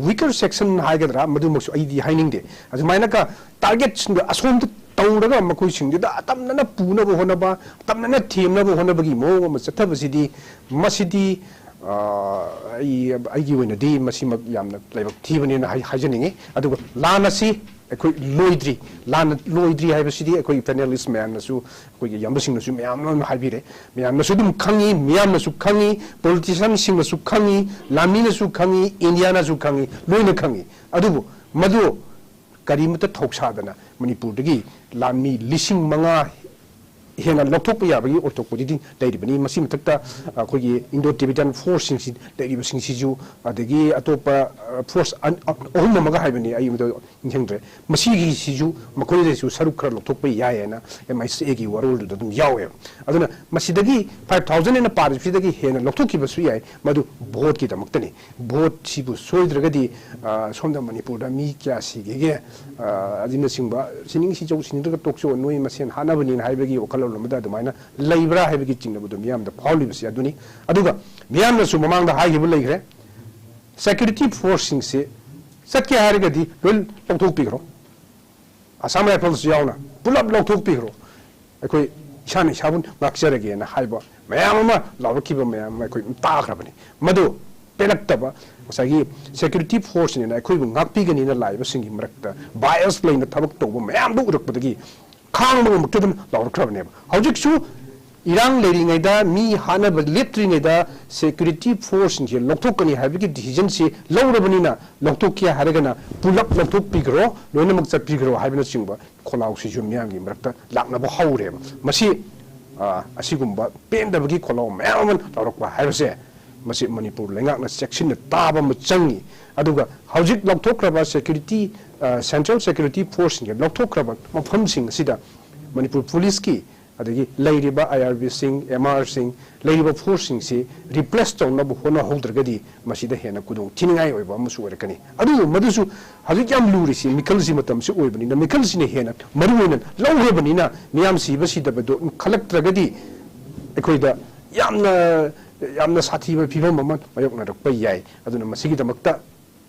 weaker section haigadra madumoksu aidi haining de ajumaina ka target asom tawraga makoi sing da atamna puna bo honaba atamna themna bo honabagi mo ma chathabasidi masidi ai wena di masimak yamna laibak thibani na hajaningi aduga lanasi akoi loidri haibasidi akoi panelist man nasu akoi yambasing nasu mayam no haibire mayam nasu dum khangi mayam nasu khangi politician sing nasu khangi lami nasu khangi india nasu khangi loina khangi adubu madu karimata thoksadana manipur dagi lami lising manga hena lokthok ya bagi orthopedi dai bani masi matakta akoi indo tibetan force sing si dai basing si ju adagi atopa force ohum maga haibani ai mudo injengre masi gi si ju makoi de su saruk khar lokthok ya yana MICA gi warol du dum yawe aduna masi dagi 5000 in a par fi dagi hena lokthok ki basu yai madu vote ki damaktani vote si bu soidragadi somda manipur da mi kya si ge adina singba sining si jau sining daga tokso noi masen hanabani haibagi okalo lamada dumaina leibra haibagi chingna budum yam da paulibsi aduni aduga miyam na su mamang da haigi bu leigre security forcing se satke harigadi lol lokthok pigro asam rifles yauna pulap lokthok pigro akoi shani shabun makjarage na haiba mayam ma lawkiba mayam akoi tagrabani madu pelakta sagi security force ni na khoi bu ngakpi gani na laiba singi marakta bias leina thabak to mayam du urakpadagi khang mo muktum lawr krabne hojik su irang leri ngai da mi hana ba letri ngai da security force ni lokthok ni habiki decision si lawrabani na lokthok kya haragana pulak lokthok pigro loina mak chat pigro habina chingba kholau si ju myang gi marakta lakna ba haure masi asigumba pendabagi kholau mayam lawrokba haibase masi manipur lengak na section na taba ma changi aduga hojik lokthokraba security central security force ni lokthokraba mafam sing sida manipur police ki adagi leiriba IRB sing MR sing leiriba force sing si replace tawna bu hona holdragadi masida hena kudung tiningai oiba amusu oirakani adu madusu hajik yam luri si mikal si matam si oibani na mikal si ne hena maruina lawrebani na miyam si basida bado khalaktragadi ekoida yamna sathi ba phibam mama mayokna rakpa yai aduna masigi damakta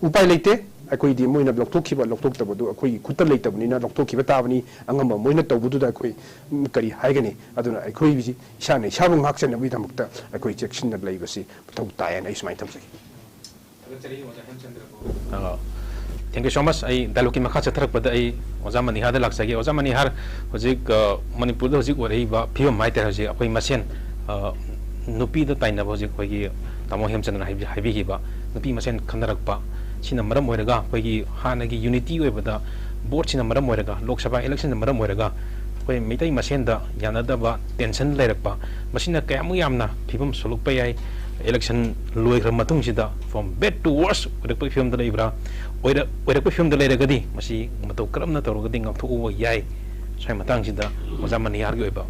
upai leite akoi di moina lokthokhiba lokthoktabadu akoi khutta leitabnina lokthokhiba tabani angamba moina tawbududa akoi kari haigani aduna akoi bi isane isabung hakchana bi damakta akoi chection na leibasi thau tayan ai sumai thamsaki thank you so much ai daluki makha chatharak pada ai oja manihar da laksagi oja manihar hojik manipur da hojik orei ba phibam mai ter hojik akoi masen nupi da taina hojik khoi tamo hemchandra haibi hi ba nupi masen khandarak pa China Madam Moiraga, Pagi Hanagi Unity over the board China Madam Moiraga, Lok Sabha election Madam Moiraga, when Mita Masenda, Yanadaba, Tension Lerapa, Machina Kamuyamna, people Soluk Pay election Louis Matumsida, from bad to worse with a perfume the Libra, with a perfume the Leragadi, Masi, Matokram Torgading of over Yai, Samatangida, Mozamani arguable.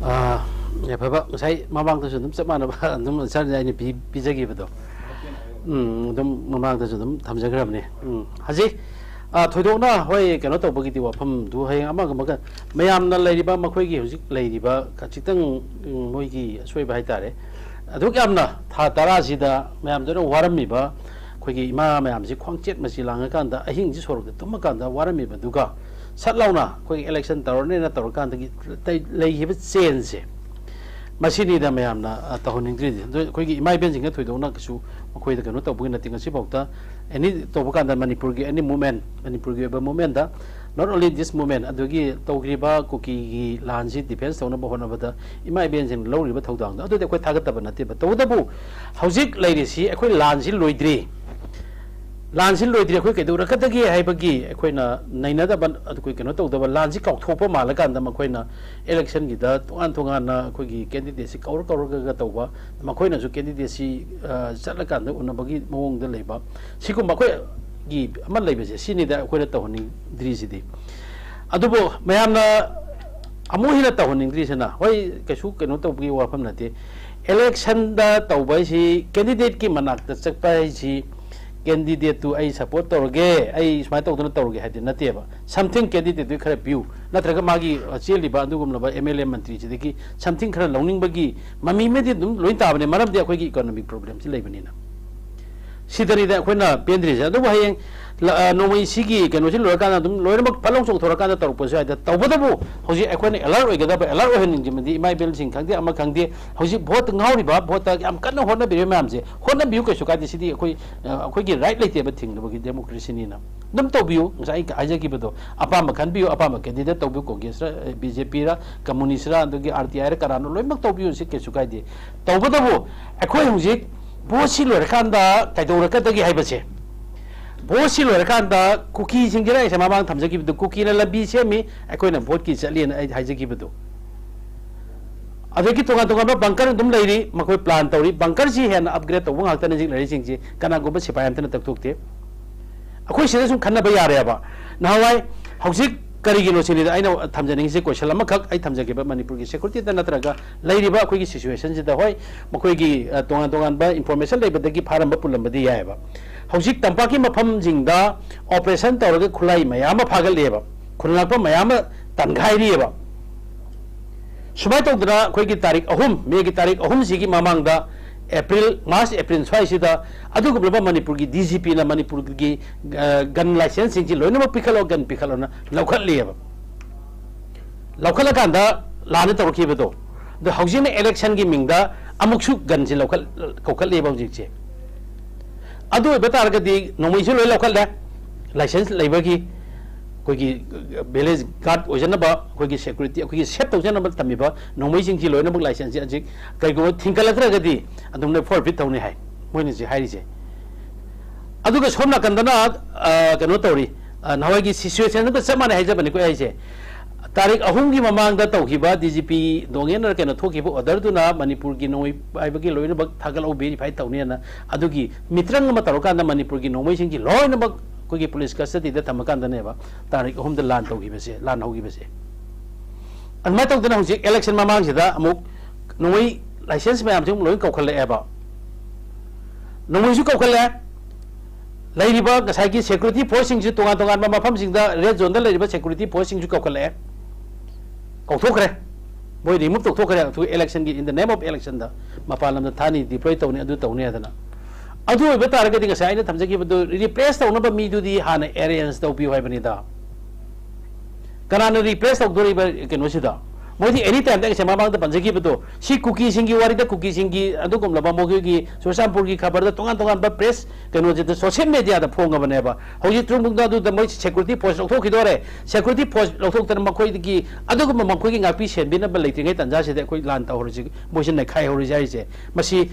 Yaiphaba, say, Mamang to them, some man about them, Saturday pizza give it. Mamang to Tamjagrabni. Haji, Todona, Hoy cannot obogiti wapum, do hang among Mayam the lady ba Makwegi, lady ba, Kachitan Moigi, sway by Tare. Adukamna, Tatarasida, Mayam don't know Waramiba, Quigi Ma, Mayam, the Quanket Masilangakanda, I think this sort of the Tomakanda, Waramiba Duga, Satlona, Quig election Tornena Torkanda, they lay him sense. Masini da mayamna tahon ingredient koi imai benjing ga thoido na kasu koi da kanu tabu na tinga sibokta any tobukan da manipur gi any movement manipur gi ba movement da not only this movement adugi togriba cookie gi lanji defense tawna ba hona bada imai benjing lori ba thodang da adu de koi thagat ta ba na te ba to da bu hojik lairi si koi lanji loidri Lansin loidri koi kedu rakatagi haibagi koina naina da ban koi keno to da lanji kau thopa malakan da makoina election gi da tongan na koi gi candidate si kaur ga tawba makoina ju candidate si chatlakan da unabagi mawong da leiba siku makoi gi aman leibe se sini da koina tawni dri si di adubo mayamna amuhina tawni dri sena hoi kesu keno to gi wafam na te election da tawba si candidate ki manak da chakpa si candidate to I support torge I smart to torge had nateva something candidate we correct view natraga magi cheli ba dugum ba MLA mantri chidiki something khara loning bagi mami me dum loin tabane maram de khoi economic problems leibanina sidani da khoina pendri ja do hayeng nomai sigi kanu sin loka dum loimak palong chong thoraka da torpo sa da tawbadabu hoji ekhone alert oigada ba alert ohenin jimdi mai bel sing khangde ama khangde hoji vote ngauri ba vote am kanna honna bi mam je honna bi ko suka di sidi khoi gi right leite ba thing ba gi democracy ni na dum to biu ngai ka aja ki bedo apa ma khan biu apa ma candidate to biu congress ra BJP ra communist ra ando gi RTI ra karano loimak to biu sik ke suka di tawbadabu ekhoi hoji bosi lor khanda kaidora ka dagi haibase bosi lor khanda cookie singira isa mabang thamjaki bidu cookie na labi semi akoina vote ki chali na haijaki bidu adeki tonga tonga ba bunker dum leiri makoi plan tawri bunker si hen upgrade to wang hakta najik lari singji kana go ba sipayam tan tak thokte akoi sida sum khanna ba yare ba nawai haujik karigino sini da aina thamjani se question lama khak ai thamjage ba manipur gi security da natraga lairi ba khoi gi situation ji da hoi makoi gi tonga tonga ba information lei ba da gi pharam ba pulam ba di yai ba haujik tampa ki mafam jing da operation tawrga khulai mayama phagal le ba khulnak ba mayama tanghai ri ba subai to dra khoi gi tarik ahum me gi tarik ahum si gi mamang da April March April swai sida adu ko blaba manipur gi DGP na manipur gi gun licensing ji loina ma pikalo gun pikalo na laukhat liya laukhala kan da lana to ki bedo the housing election gi mingda amuksu gun ji laukhat kokhat liya bawji che adu betar ga di nomai su loi laukhat da license leiba gi koi gi village guard ojana ba koi gi security koi gi set to jana ba tami ba nomai sing ji loina buk license ji kai go thingkala tra ga di adum ne forfeit tawni hai moini ji hairi je adu ga somna kandana kano tawri nawai gi situation ba samana hai jabani ko ai je tarik ahum gi mamang da tawki ba DGP dongen na kano thoki bo order du na manipur gi noi ai ba gi loina ba thagal o verify tawni na adu gi mitrang ma taroka na manipur gi nomai sing ji loina ba koi police custody da thamakan da ne ba tarik ahum da lan tawki bese lan hogi bese मैं तौदना हजिक election ममांगसिदा अमुक नोई licence ma'am जों लोई कौखलएबा नोईसु कौखलए लैरिबा गसाइकी security force सिंग तोंगा तोंगा मफम सिंगदा red zone दा लैरिबा security force सिंग कौखलए कौथोखरे बोय remove तौथोखरे तो election की in the name of election दा मपालम दा थानी डिप्लॉय तौने अदु तौने अदना अदु ओइबा तारगदि गसाइ ने थमजगिबदु रिप्लेस तौनबा मीदुदी हाना एरियंस तौबियो हाइबनिदा कनाना रिप्लेस तौदोरिबा केनोसिदा मोदी एनी टाइम तक मांग पंजगीबदो सी कुकी सिंगी वारीदा कुकी सिंगी अदुगुमलबा मोगी सोसामपुर की खबर दा तोंगान तोंगान बा प्रेस कनो जे सोशल मीडिया दा फोंगबनेबा हौजी त्रुंगदा दु द मोइ सिक्योरिटी फोर्स लौथोखिदोरे सिक्योरिटी फोर्स लौथोक्तन मखोइदगी अदुगुम मखोइगी ngapi senbina ba leitingai tanja se de khoi lan ta horji moisin nai khai hori jai se masi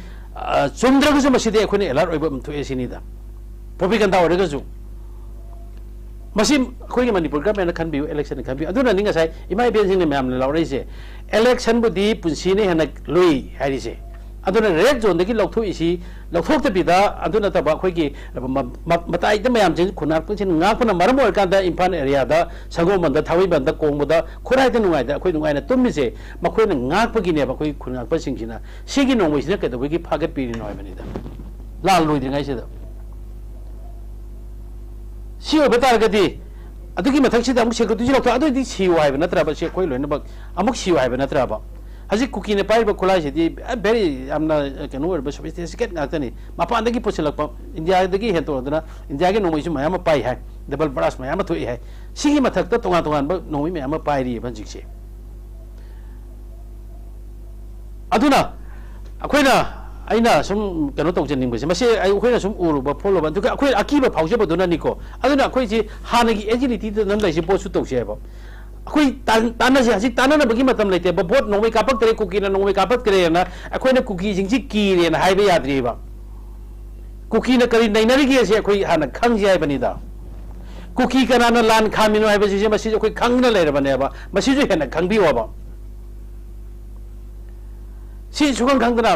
chumdragu su masi de khoi ne alert oiba mthu esini da propaganda orega ju मसी कोई Manipur government खनबियो election खनबियो अदुना निंगा साइ इमाइ बेंसिंग ने ma'am लाउरै से election बुदी पुंसी ने हना Louis हारि से अदुना red zone दगी लौथो इसी लौथोक बिदा अदुना तबा खोइ की मताइ द मैम जिन खुना पुंसिन ngaखना मरम ओर कांदा इम्फान एरिया दा संगोमन दा थावि बंदा कोंगबदा खुराइ द नुगाइ दा खोइ नुगाइ ना तुमि से मखोइ न ngaखपगी ने बा खोइ खुना पसिंग सिना सिगी नोंगोइसिना केदबगी फागत पिरि नोय बनि दा लाल लुइद्रिङाइ से दा सी हो बतारगदी अदुगी मथक्सिदा अमुक सिक्योरिटी लौथो अदुदि सिउ हाइबा नत्रबा से कोइ लोइनबा अमुक सिउ हाइबा नत्रबा हजि कुकी ने पाइबा खुलाइ सेदि भेरी आमना केनो ओरबा सोफिस्टिकेट नातनी मपानदगी पुछलकपा इंडिया दगी हेतोदना इंडिया के नोमइसु मयाम पाइ हाय डबल ब्रास मयाम थोइ हाय सिगी मथक्ता तोंगा तोंगान बा नोमइ मयाम पाइरि बजिकसे अदुना अखोइना अना सूम कनो तौजनिंगसे मसे अखोइना सूम उरुबा फोलोबा दुका अखोइ अकीबा फाउजबदुना निको अदुना अखोइसि हानगी एजिलिटी नम लैसि पोसु तौसेबा अखोइ तानासे हजि तानानबगी मतम लैते बोट नोमै कापक तरे कुकीना नोमै कापक तरेना अखोइना कुकी सिंगसि कीरेना हाइबा याद्रिबा कुकीना करि नैनरिगे से अखोइ हाना खंगजि हाइबनिदा कुकी कनाना लान खामिनो हाइबसि मसि अखोइ खंगना लैरबनेबा मसिजु हेना खंगबियोबा सी सुगम खंगना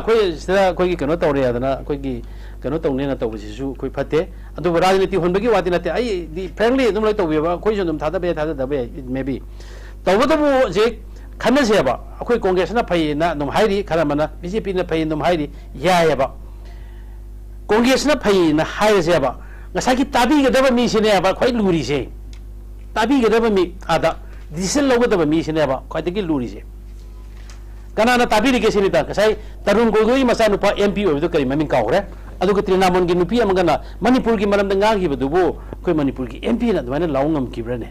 कोई कनो तौरे यादना कोई कनो तौने ना तौबसिसु कोई फते अदु राजनीति होनबगी वाति नते आई फ्रेंकली एकदम लै तौबेबा कोई जोम थादबे थादबे मे बी तौबदबु जे खनसेबा अखोई कांग्रेस ना फै ना नुम हाइरि खरमना बीजेपी ना फै नुम हाइरि यायबा कांग्रेस ना फै ना हाइरसेबा ngसाकी ताबीगदबा मी सिनेबा खोइ लुरिसे ताबीगदबा मी आदा डिसिजन लौगदबा मी सिनेबा खोइदगी लुरिसे कनाना ताबीरी के सिनिता कसai तरुण गोगोई मसा नुपा एमपी ओबदु करि ममिंग काउरे अदुग त्रिनामन की नुपी अमगना मणिपुर की मरम गांगी बदुबो कोई मणिपुर की एमपी ना दवाने लाउंगम किब्रने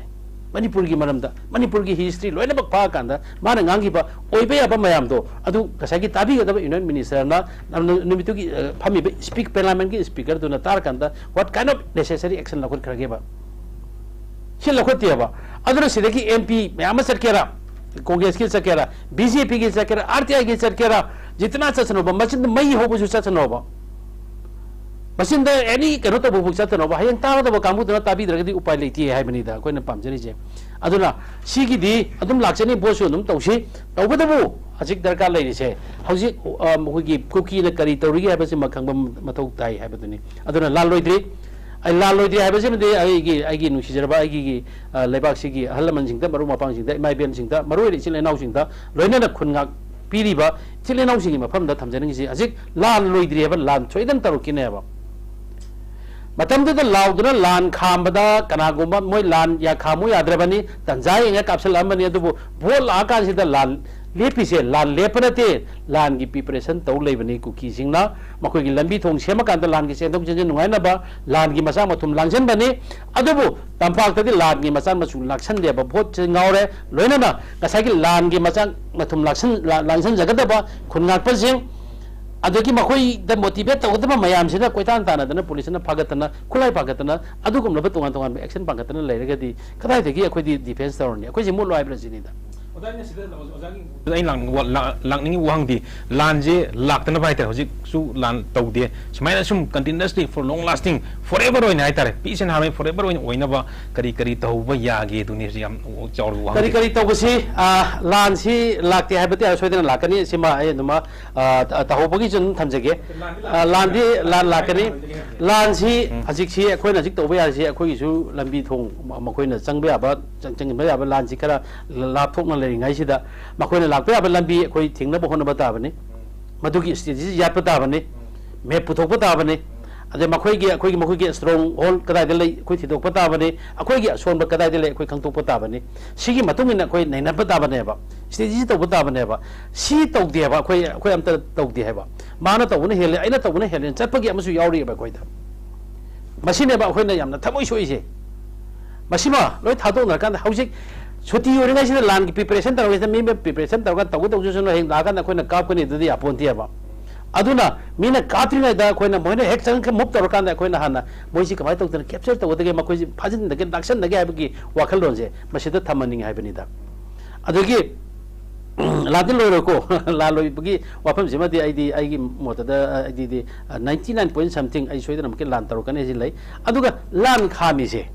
मणिपुर की मरम मणिपुर की हिस्ट्री लोइना बक पा कांदा माना गांगी बा ओइबे अब मयाम दो अदु कसai की ताबी गदब यूनियन मिनिस्टर ना निमितु की फमी स्पीक पार्लियामेंट की स्पीकर दुना तार कांदा what kind of necessary action लखत खरगे बा से लखते बा अदुर सिदकी एमपी मयाम सरकेरा कांग्रेस की चकेरा बीजेपी की चकेरा आरटीआई की चकेरा जितना चचनोबा मचिन मई होबसु चचनोबा मचिन द एनी कनो तबु बुक चचनोबा हयंग तारदबा कामुदना ताबीद्रगदि उपाय लेति हाइबनिदा कोइना पामजरिजे अदुना सिगिदि अदुम लाक्चनी बोसु अदुम तौसी तौबदबु हजिक दरकार लैरिसे हजिक मखोगी कुकी न करी तौरिगे हाइबसि मखंग मथौ ताइ हाइबदुनि अदुना लाल लोइद्रि लाल लोइद्रि हाइबसिमदि आइगी नुसिजरबा आइगी लेबाक्सिगी अहलमनसिंगदा मरु मपांगसिंगदा इमाइबेनसिंगदा मरुइरि चिलेनाउसिंगदा लोइनना खुनगा पीरिबा चिलेनाउसिंगी मफमदा थमजनिंगसि हजिक लाल लोइद्रि हाइबा लान सोइदन तरुकिनेबा मतमदुदा लाउदुना लान खामबदा कनागुम्बा मोय लान या खामु याद्रबनी तंजायंगा कापसलअमबनी अदुबु भोट लाकानसिदा लाल लेपिसे लान लेपनते लान की प्रिपरेशन तौ लेबनी कुकी सिंगना मखोय की लंबी थोंग सेमकांद लान की सेंदम जन नुगाइनबा लान की मसा मथुम लांजनबनी अदुबु तंपाक्तदि लान की मसा मसु लाक्सन देबा भोट ngaure लोइनना कसैकी लान की मसा मथुम लाक्सन लांसन जगदबा खुनगाकपसिंग अदुगी मखोय द मोटिवेट तौदबा मयामसिना कोइतान तानदना पुलिसना फागतना खुलाइ फागतना अदुगुमलबा तोंगान तोंगान एक्शन फागतना लेरगदि कदाइदगी अखोयदि डिफेंस तौरनी अखोयसि मुलो आइब्रसिनिदा लांगनी वहांदी लानजे लाक्तना बाइतर हजिक सु लान तौदे सुमाइना सुम continuously for long lasting forever ओइन हाइतारे पीस एंड हार्मनी फॉरएवर ओइन ओइनबा करी करी तौबा यागे दुनि याम चाउरु वहां करी करी तौबसी लान सि लाक्ते हाइबते सोइदना लाकनी सिमा ए नुमा तौबगी जन थमजगे लानदी लान लाकनी लान सि हजिक सि अखोइना हजिक तौबा यासि अखोइसु लंबी थोंग मखोइना चंगबे याबा चंगबे याबा लान सि खरा लाथोकना ꯂꯩꯔꯤꯉꯩꯁꯤꯗ ꯃꯈꯣꯏꯅ ꯂꯥꯛꯄ ꯌꯥꯕ ꯂꯝꯕꯤ ꯑꯩꯈꯣꯏ ꯊꯤꯡꯅꯕ ꯍꯣꯠꯅꯕ ꯇꯥꯕꯅꯤ ꯃꯗꯨꯒꯤ ꯁ꯭ꯇ꯭ꯔꯦꯇꯦꯖꯤ ꯌꯥꯠꯄ ꯇꯥꯕꯅꯤ ꯃꯦꯞ ꯄꯨꯊꯣꯛꯄ ꯇꯥꯕꯅꯤ ꯑꯗꯩ ꯃꯈꯣꯏꯒꯤ ꯁ꯭ꯇ꯭ꯔꯣꯡ ꯍꯣꯜ ꯀꯗꯥꯏꯗ ꯂꯩ ꯑꯩꯈꯣꯏ ꯊꯤꯗꯣꯛꯄ ꯇꯥꯕꯅꯤ ꯑꯩꯈꯣꯏꯒꯤ ꯑꯁꯣꯟꯕ ꯀꯗꯥꯏꯗ ꯂꯩ ꯑꯩꯈꯣꯏ ꯈꯪꯗꯣꯛꯄ ꯇꯥꯕꯅꯤ ꯁꯤꯒꯤ ꯃꯇꯨꯡ ꯏꯟꯅ ꯑꯩꯈꯣꯏ ꯅꯩꯅꯕ ꯇꯥꯕꯅꯦꯕ ꯁ꯭ꯇ꯭ꯔꯦꯇꯦꯖꯤ ꯇꯧꯕ ꯇꯥꯕꯅꯦꯕ ꯁꯤ ꯇꯧꯗꯦꯕ ꯑꯩꯈꯣꯏ ꯑꯝꯇ ꯇꯧꯗꯦ ꯍꯥꯏꯕ ꯃꯥꯅ ꯇꯧꯕꯅ ꯍꯦꯜꯂꯦ ꯑꯩꯅ ꯇꯧꯕꯅ ꯍꯦꯜꯂꯦ ꯆꯠꯄꯒꯤ ꯑꯃꯁꯨ ꯌꯥꯎꯔꯤꯑꯕ ꯑꯩꯈꯣꯏꯗ ꯃꯁꯤꯅꯦꯕ ꯑꯩꯈꯣꯏꯅ ꯌꯥꯝꯅ ꯊꯃꯣꯏ ꯁꯣꯛꯏꯁꯦ ꯃꯁꯤꯃ ꯂꯣꯏ ꯊꯥꯗꯣꯛꯅꯔꯀꯥꯟꯗ ꯍꯧꯖꯤꯛ ꯁꯨꯇꯤ ꯑꯣꯏꯔꯤꯉꯩꯁꯤꯗ ꯂꯥꯟꯒꯤ ꯄ꯭ꯔꯤꯄꯦꯔꯦꯁꯟ ꯇꯧꯔꯤꯉꯩꯁꯤꯗ ꯃꯤ ꯄ꯭ꯔꯤꯄꯦꯔꯦꯁꯟ ꯇꯧꯔꯒ ꯇꯧꯒꯗꯧꯁꯤꯁꯨ ꯍꯌꯦꯡ ꯂꯥꯛꯑꯀꯥꯟꯗ ꯑꯩꯈꯣꯏꯅ ꯀꯥꯞꯀꯅꯤ ꯑꯗꯨꯗꯤ ꯌꯥꯄꯣꯟꯇꯦꯕ ꯑꯗꯨꯅ ꯃꯤꯅ ꯀꯥꯞꯇ꯭ꯔꯤꯉꯩꯗ ꯑꯩꯈꯣꯏꯅ ꯃꯣꯏꯅ ꯍꯦꯛ ꯆꯪ ꯃꯨꯞ ꯇꯧꯔꯀꯥꯟꯗ ꯑꯩꯈꯣꯏꯅ ꯍꯥꯟꯅ ꯃꯣꯏꯁꯤ ꯀꯃꯥꯏꯅ ꯇꯧꯗꯅ ꯀꯦꯞꯆꯔ ꯇꯧꯒꯗꯒꯦ ꯃꯈꯣꯏꯁꯤ ꯐꯥꯖꯤꯟꯗꯒꯦ ꯂꯥꯛꯁꯟꯗꯒꯦ ꯍꯥꯏꯕꯒꯤ ꯋꯥꯈꯜꯂꯣꯟꯁꯦ ꯃꯁꯤꯗ ꯊꯝꯍꯟꯅꯤꯡꯉꯦ ꯍꯥꯏꯕꯅꯤꯗ ꯑꯗꯒꯤ ꯂꯥꯟꯗꯤ ꯂꯣꯏꯔꯣꯏꯀꯣ ꯂꯥꯟ ꯂꯣꯏꯕꯒꯤ ꯋꯥꯐꯝꯁꯤꯃꯗꯤ ꯑꯩꯒꯤ ꯃꯣꯠꯇꯗ ꯑꯩꯗꯤ 99 point something ꯑꯩ ꯁꯣꯏꯗꯅꯃꯛꯀꯤ ꯂꯥꯟ ꯇꯧꯔꯛꯀꯅꯤ ꯍꯥꯏꯁꯤ ꯂꯩ ꯑꯗꯨꯒ ꯂꯥꯟ ꯈꯥꯝꯃꯤꯁꯦ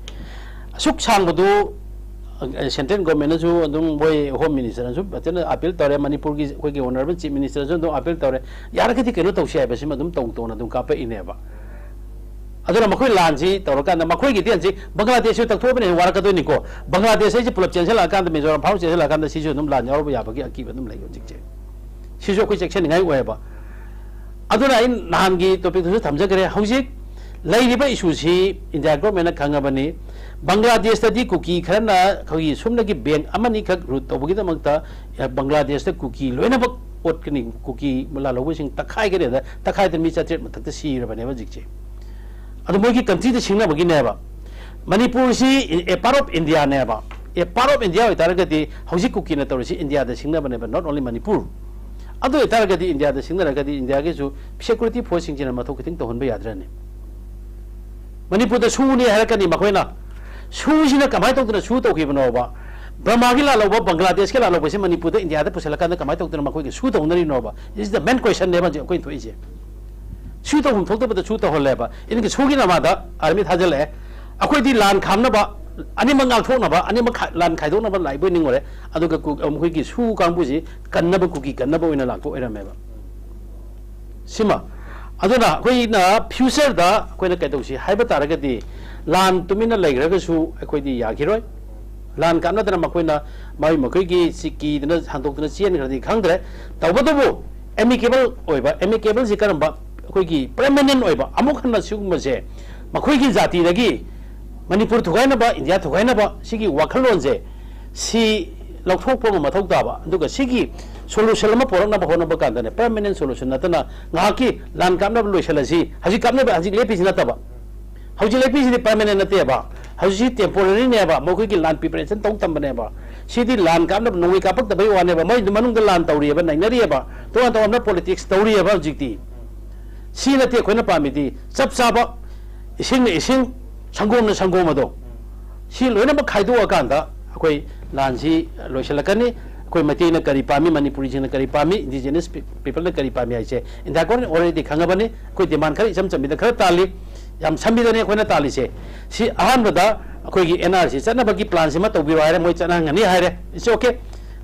ꯑꯁꯨꯛ ꯁꯥꯡꯕꯗꯨ ꯁꯦꯟꯇ꯭ꯔꯦꯜ ꯒꯣꯔꯃꯦꯟꯅꯁꯨ ꯑꯗꯨꯝ ꯃꯣꯏ ꯍꯣꯝ ꯃꯤꯅꯤꯁꯇꯔꯅꯁꯨ ꯐꯖꯅ ꯑꯄꯤꯜ ꯇꯧꯔꯦ ꯃꯅꯤꯄꯨꯔꯒꯤ ꯑꯩꯈꯣꯏꯒꯤ ꯑꯣꯅꯔꯦꯕꯜ ꯆꯤꯐ ꯃꯤꯅꯤꯁꯇꯔꯁꯨ ꯑꯗꯨꯝ ꯑꯄꯤꯜ ꯇꯧꯔꯦ ꯌꯥꯔꯒꯗꯤ ꯀꯩꯅꯣ ꯇꯧꯁꯤ ꯍꯥꯏꯕꯁꯤꯃ ꯑꯗꯨꯝ ꯇꯧꯅ ꯑꯗꯨꯝ ꯀꯥꯞꯄꯛꯏꯅꯦꯕ aduna makoi lanji torokanda makoi gi tenji bangladesh yu takthobne warakadoni ko bangladesh ai pulap chensel akanda mizoram phau chensel akanda sisu dum lan yaru ya bagi akiba dum lai jikje sisu koi section ngai oeba aduna in nahangi topic su thamjagre hauji lairiba issue si india government khangabani bangladesh tadi cookie kharana khoi sumna gi bank amani khak root tobugi damakta bangladesh ta cookie loina bak otkani cookie mula lobu sing takhai gere da takhai da mi chatret matak ta sira bane ba jikje adu moi gi country da singna bagi neba manipur si a part of india neba a part of india itaragati hauji cookie na torisi india da singna bane not only manipur adu itaragati india da singna ragati india ge su security force sing jina mathok kiting to honba yadrane manipur da su ni harakani makoina su sina kamai to su to ki banoba Burma ki la loba Bangladesh ki la loba si Manipur da India da pusala kan kamai to makoi ki su to nari no ba this is the main question ne ba ko to ise su to hum thok da su to hol ba in ki su ki na ma da army thajal hai akoi di lan kham na ba ani mangal thok na ba ani ma lan khai thok na ba lai boi ning ore adu ka koi ki su kang bu ji kan na ba ku ki kan na ba oina la ko era me ba sima aduna koi na future da koi na kai to si hai ba tar ga di lan tumina lai ra ga su koi di ya ki roi lan kan na makoina mai makoi gi siki dina handok dina chien gradi khangdre tawbadu amicable oiba amicable ji karamba koi gi permanent oiba amuk hanna sugma je makoi gi jati dagi manipur thugaina ba india thugaina ba sigi wakhalon je si lokthok po ma thok da ba duga sigi solution ma porang na ba hona ba kan ne permanent solution na tana ngaki lan kam na loisalasi haji kam na ba haji lepi jina ta ba haji lepi ji permanent na te ba haji temporary ne ba mokoi ki land preparation tong tam ne ba sidi land kam na noi ka pak da bai wane ba mai manung da land tawri ba nai nari ba to na politics tawri ba jikti si na te khoina pa mi di chap cha ba ising sangom na sangom ado si loina ba khaido akan da akoi land si loisalakani koi mati na kari pami manipuri jina kari pami indigenous people na kari pami ai che inda ko already khangabani koi demand khari cham cham da khar tali yam sambidane khoina tali se si ahan bada akoi gi NRC chana bagi plan sima to biro haire moi chana ngani haire it's okay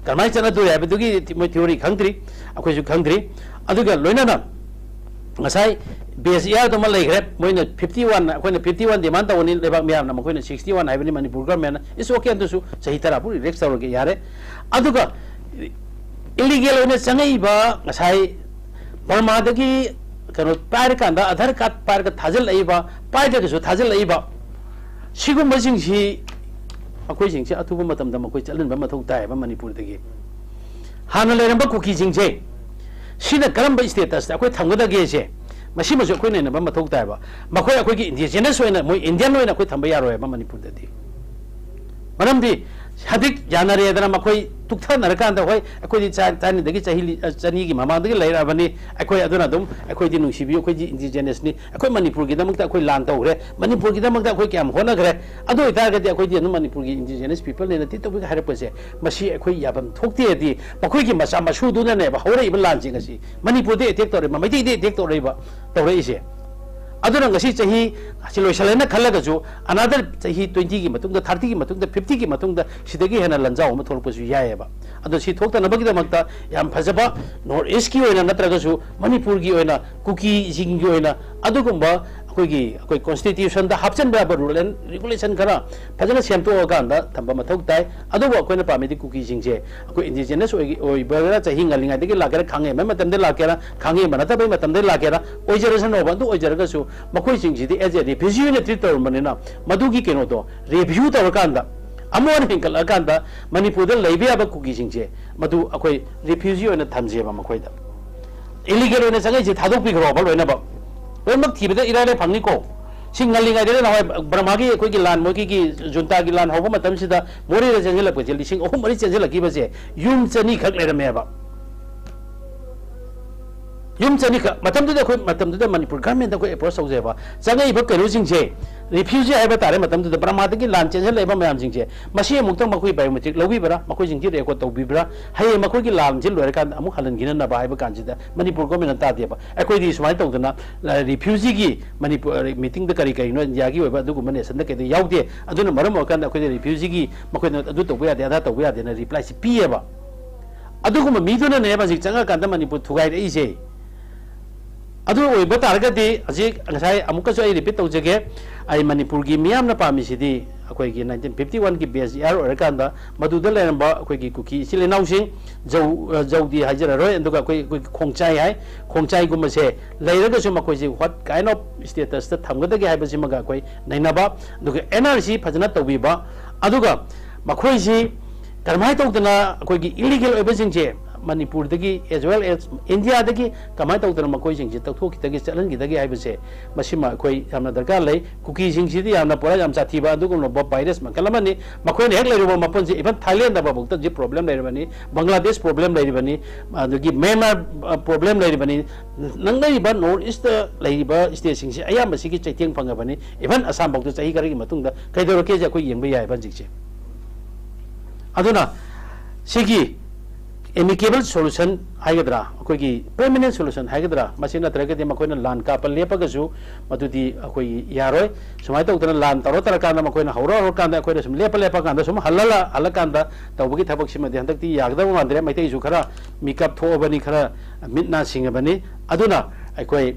kamai chana do ya bedugi moi theory khangtri akoi ju khangtri aduga loina na ngasai base year to malai gre moi na 51 akoi na 51 demand to ni lebak miam na moi na 61 haibani manipur government it's okay andu sahi tara puri rex tawge yare aduga illegal oina changai ba ngasai Burma dagi kano pair kanda Aadhaar card pair ka thajal lai ba pair da su thajal lai ba sigum masing si akoi sing si athuba matam da makoi chalan ba mathok tai ba Manipur dagi hana leram ba cookie sing je sina karam ba status da akoi thangda ge je masi ma akoi ne ba mathok tai ba makoi akoi gi indigenous oina moi Indian oina akoi thamba yaro ba Manipur dadi manam di hadik janare dana makoi tuktha narakanda hoi akoi chani dagi chani gi mama dagi laira bani akoi aduna dum akoi di nungsibi akoi di indigenous ni akoi Manipur gi damakta akoi lan tawre Manipur gi damakta akoi kyam hona gre adu ita ga di akoi di Manipur gi indigenous people ne ti to bi hare pase masi akoi yabam thokti di makoi gi masa masu du ne ba hore ibal lan jing asi Manipur de attack tore mai de attack tore ba tore ise aduna ngasi chahi siloi salena khalaga ju another chahi 20 gi matung da 30 gi matung da 50 gi matung da sidagi hena lanjao ma thorpa su yae ba adu si thokta na bagi da makta yam phajaba north east ki oina natraga su Manipur gi oina cookie jing gi oina adugumba ꯑꯩꯈꯣꯏ ꯀꯣꯟꯁꯇꯤꯇ꯭ꯌꯨꯁꯟꯗ ꯍꯥꯞꯆꯤꯟꯕ ꯌꯥꯕ rule and regulation ꯈꯔ ꯐꯖꯅ ꯁꯦꯝꯗꯣꯛꯑꯀꯥꯟꯗ ꯊꯝꯕ ꯃꯊꯧ ꯇꯥꯏ ꯑꯗꯨꯕꯨ ꯑꯩꯈꯣꯏꯅ ꯄꯥꯝꯃꯤꯗꯤ ꯀꯨꯀꯤꯁꯤꯡꯁꯦ ꯑꯩꯈꯣꯏ ꯏꯟꯗꯤꯖꯤꯅꯁ ꯑꯣꯏꯕꯒ ꯆꯍꯤ ꯉꯜꯂꯤꯉꯩꯗꯒꯤ ꯂꯥꯛꯀꯦꯔꯥ ꯈꯥꯡꯉꯩꯕ ꯃꯇꯝꯗ ꯂꯥꯛꯀꯦꯔꯥ ꯈꯥꯡꯉꯩꯕ ꯅꯠꯇꯕꯩ ꯃꯇꯝꯗ ꯂꯥꯛꯀꯦꯔꯥ ꯑꯣꯏꯖꯔꯁꯅꯣꯕ ꯑꯗꯨ ꯑꯣꯏꯖꯔꯒꯁꯨ ꯃꯈꯣꯏꯁꯤꯡꯁꯤꯗꯤ ꯑꯦꯖ ꯑꯦ ꯔꯤꯐ꯭ꯌꯨꯖꯤ ꯑꯣꯏꯅ ꯇ꯭ꯔꯤꯠ ꯇꯧꯔꯝꯕꯅꯤꯅ ꯃꯗꯨꯒꯤ ꯀꯩꯅꯣꯗꯣ ꯔꯤꯚ꯭ꯌꯨ ꯇꯧꯔꯀꯥꯟꯗ ꯑꯃꯨꯛ ꯍꯟꯅ ꯍꯦꯟꯀꯠꯂꯛꯑꯀꯥꯟꯗ ꯃꯅꯤꯄꯨꯔꯗ ꯂꯩꯕ ꯌꯥꯕ ꯀꯨꯀꯤꯁꯤꯡꯁꯦ ꯃꯗꯨ ꯑꯩꯈꯣꯏ ꯔꯤꯐ꯭ꯌꯨꯖꯤ ꯑꯣꯏꯅ ꯊꯝꯖꯦꯕ ꯃꯈꯣꯏꯗ ꯏꯂꯤꯒꯦꯜ ꯑꯣꯏꯅ ꯆꯪꯉꯛꯏꯁꯦ ꯊꯥꯗꯣꯛꯄꯤꯈ꯭ꯔꯣꯕ ꯂꯣꯏꯅꯃꯛ ꯂꯣꯏꯅꯃꯛ ꯊꯤꯕꯗ ꯏꯔꯥꯏ ꯐꯪꯅꯤꯀꯣ ꯁꯤ ꯉꯜꯂꯤꯉꯩꯗ ꯅꯍꯥꯟꯋꯥꯏ ꯕꯔꯃꯥꯒꯤ ꯑꯩꯈꯣꯏꯒꯤ ꯂꯥꯟ ꯃꯣꯏꯒꯤ ꯖꯨꯟꯇꯥꯒꯤ ꯂꯥꯟ ꯍꯧꯕ ꯃꯇꯝꯁꯤꯗ ꯃꯣꯔꯦꯗ ꯆꯦꯟꯁꯤꯜꯂꯛꯄꯁꯦ 3,000-4,000 ꯆꯦꯟꯁꯤꯜꯂꯛꯈꯤꯕꯁꯦ ꯌꯨꯝ 200 ꯈꯛ ꯂꯩꯔꯝꯃꯦꯕ ꯌꯨꯝ 200 ꯈꯛ ꯃꯇꯝꯗꯨꯗ ꯑꯩꯈꯣꯏ ꯃꯇꯝꯗꯨꯗ ꯃꯅꯤꯄꯨꯔ ꯒꯚꯔꯟꯃꯦꯟꯇ ꯑꯩꯈꯣꯏ ꯑꯦꯄ꯭ꯔꯣꯆ ꯇꯧꯖꯩꯕ ꯆꯪꯉꯛꯏꯕ ꯀꯩꯅꯣꯁꯤꯡꯁꯦ ꯔꯤꯐ꯭ꯌꯨꯖꯤ ꯍꯥꯏꯕ ꯇꯥꯔꯦ ꯃꯇꯝꯗꯨꯗ ꯕꯔꯃꯥꯗꯒꯤ ꯂꯥꯟ ꯆꯦꯟꯁꯤꯜꯂꯛꯏꯕ ꯃꯌꯥꯝꯁꯤꯡꯁꯦ ꯃꯁꯤ ꯑꯃꯨꯛꯇꯪ ꯃꯈꯣꯏ ꯕꯥꯏꯑꯣꯃꯦꯇ꯭ꯔꯤꯛ ꯂꯧꯕꯤꯕ꯭ꯔꯥ ꯃꯈꯣꯏꯁꯤꯡꯁꯤ ꯔꯦꯀꯣꯔꯗ ꯇꯧꯕꯤꯕ꯭ꯔꯥ ꯍꯌꯦꯡ ꯃꯈꯣꯏꯒꯤ ꯂꯥꯟꯁꯤ ꯂꯣꯏꯔꯀꯥꯟꯗ ꯑꯃꯨꯛ ꯍꯜꯍꯟꯈꯤꯅꯅꯕ ꯍꯥꯏꯕ ꯀꯥꯟꯁꯤꯗ ꯃꯅꯤꯄꯨꯔ ꯒꯣꯔꯃꯦꯟꯅ ꯇꯥꯗꯦꯕ ꯑꯩꯈꯣꯏꯗꯤ ꯁꯨꯃꯥꯏꯅ ꯇꯧꯗꯅ ꯔꯤꯐ꯭ꯌꯨꯖꯤꯒꯤ ꯃꯅꯤꯄꯨꯔ ꯃꯤꯇꯤꯡꯗ ꯀꯔꯤꯅꯣ ꯏꯟꯗꯤꯌꯥꯒꯤ ꯑꯣꯏꯕ ꯑꯗꯨꯒꯨꯝꯕ ꯅꯦꯁꯟꯗ ꯀꯩꯗ ꯌꯥꯎꯗꯦ ꯑꯗꯨꯅ ꯃꯔꯝ ꯑꯣꯏꯔꯀꯥꯟꯗ ꯑꯩꯈꯣꯏꯗ ꯔꯤꯐ꯭ꯌꯨꯖꯤꯒꯤ ꯃꯈꯣꯏꯅ ꯑꯗꯨ ꯇꯧꯕ ꯌꯥꯗꯦ ꯑꯗꯥ ꯇꯧꯕ ꯌꯥꯗꯦꯅ ꯔꯤꯄ꯭ꯂꯥꯏꯁꯤ ꯄꯤꯌꯦꯕ ꯑꯗꯨꯒꯨꯝꯕ ꯃꯤꯗꯨꯅꯅꯦꯕ ꯍꯧꯖꯤꯛ ꯆꯪꯉꯀꯥꯟꯗ ꯃꯅꯤꯄꯨꯔ ꯊꯨꯒꯥꯏꯔꯛꯏꯁꯦ ꯑꯗꯨ ꯑꯣꯏꯕ ꯇꯥꯔꯒꯗꯤ ꯍꯧꯖꯤꯛ ꯉꯁꯥꯏ ꯑꯃꯨꯛꯀꯁꯨ ꯑꯩ ꯔꯤꯄꯤꯠ ꯇꯧꯖꯒꯦ ꯑꯩ ꯃꯅꯤꯄꯨꯔꯒꯤ ꯃꯤꯌꯥꯝꯅ ꯄꯥꯝꯃꯤꯁꯤꯗꯤ ꯑꯩꯈꯣꯏꯒꯤ 1951ꯒꯤ ꯕꯦꯁ ꯏꯌꯥꯔ ꯑꯣꯏꯔꯀꯥꯟꯗ ꯃꯗꯨꯗ ꯂꯩꯔꯝꯕ ꯑꯩꯈꯣꯏꯒꯤ ꯀꯨꯀꯤ ꯏꯆꯤꯜ ꯏꯅꯥꯎꯁꯤꯡ ꯖꯧꯗꯤ ꯍꯥꯏꯖꯔꯔꯣꯏ ꯑꯗꯨꯒ ꯑꯩꯈꯣꯏ ꯈꯣꯡꯆꯥꯏ ꯍꯥꯏ ꯈꯣꯡꯆꯥꯏꯒꯨꯝꯕꯁꯦ ꯂꯩꯔꯒꯁꯨ ꯃꯈꯣꯏꯁꯤ ꯋꯥꯠ ꯀꯥꯏꯟ ꯑꯣꯐ ꯁ꯭ꯇꯦꯇꯁꯇ ꯊꯝꯒꯗꯒꯦ ꯍꯥꯏꯕꯁꯤꯃꯒ ꯑꯩꯈꯣꯏ ꯅꯩꯅꯕ ꯑꯗꯨꯒ NRC ꯐꯖꯅ ꯇꯧꯕꯤꯕ ꯑꯗꯨꯒ ꯃꯈꯣꯏꯁꯤ ꯀꯔꯝꯍꯥꯏꯅ ꯇꯧꯗꯅ ꯑꯩꯈꯣꯏꯒꯤ ꯏꯂꯤꯒꯦꯜ ꯑꯣꯏꯕꯁꯤꯡꯁꯦ ꯃꯅꯤꯄꯨꯔꯗꯒꯤ ꯑꯦज ꯋꯦꯜ ꯑꯦꯖ ꯏꯟꯗꯤꯌꯥꯗꯒꯤ ꯀꯃꯥꯏꯅ ꯇꯧꯗꯅ ꯃꯈꯣꯏꯁꯤꯡꯁꯤ ꯇꯧꯊꯣꯛꯈꯤꯗꯒꯦ ꯆꯠꯍꯟꯈꯤꯗꯒꯦ ꯍꯥꯏꯕꯁꯦ ꯃꯁꯤꯃ ꯑꯩꯈꯣꯏ ꯌꯥꯝꯅ ꯗꯔꯀꯥꯔ ꯂꯩ ꯀꯨꯀꯤꯁꯤꯡꯁꯤꯗꯤ ꯌꯥꯝꯅ ꯄꯨꯔꯥ ꯌꯥꯝ ꯁꯥꯊꯤꯕ ꯑꯗꯨꯒꯨꯝꯂꯕ ꯚꯥꯏꯔꯁ ꯃꯈꯜ ꯑꯃꯅꯤ ꯃꯈꯣꯏꯅ ꯍꯦꯛ ꯂꯩꯔꯤꯕ ꯃꯐꯝꯁꯤ ꯏꯚꯟ ꯊꯥꯏꯂꯦꯟꯗꯐꯥꯎꯗ ꯍꯧꯖꯤꯛ ꯄ꯭ꯔꯣꯕ꯭ꯂꯦꯝ ꯂꯩꯔꯤꯕꯅꯤ ꯕꯪꯒ꯭ꯂꯥꯗꯦꯁ ꯄ꯭ꯔꯣꯕ꯭ꯂꯦꯝ ꯂꯩꯔꯤꯕꯅꯤ ꯑꯗꯒꯤ ꯃ꯭ꯌꯥꯟꯃꯥꯔ ꯄ꯭ꯔꯣꯕ꯭ꯂꯦꯝ ꯂꯩꯔꯤꯕꯅꯤ ꯅꯪꯅꯔꯤꯕ ꯅꯣꯔꯠ ꯏꯁꯇ ꯂꯩꯔꯤꯕ ꯁ꯭ꯇꯦꯠꯁꯤꯡꯁꯤ ꯑꯌꯥꯝꯕꯁꯤꯒꯤ ꯆꯩꯊꯦꯡ ꯐꯪꯉꯕꯅꯤ ꯏꯚꯟ ꯑꯁꯥꯝꯐꯥꯎꯗ ꯆꯍꯤ ꯈꯔꯒꯤ ꯃꯇꯨꯡꯗ ꯀꯩꯗꯧꯔꯛꯀꯦꯁꯦ ꯑꯩꯈꯣꯏ ꯌꯦꯡꯕ ꯌꯥꯏꯕ ꯍꯧꯖꯤꯛꯁꯦ ꯑꯗꯨꯅ ꯁꯤꯒꯤ amicable solution haigedra akoi permanent solution haigedra machine atragadi makoina lan kapal lepagasu madudi akoi yaroi sumai tawdana lan taro tarakanda makoina haura horkanda akoi sum lepa kanda sum halala halakanda tawbagi thabak simadi handakti yagda mandre maitei ju khara makeup thobani khara mitna singabani aduna akoi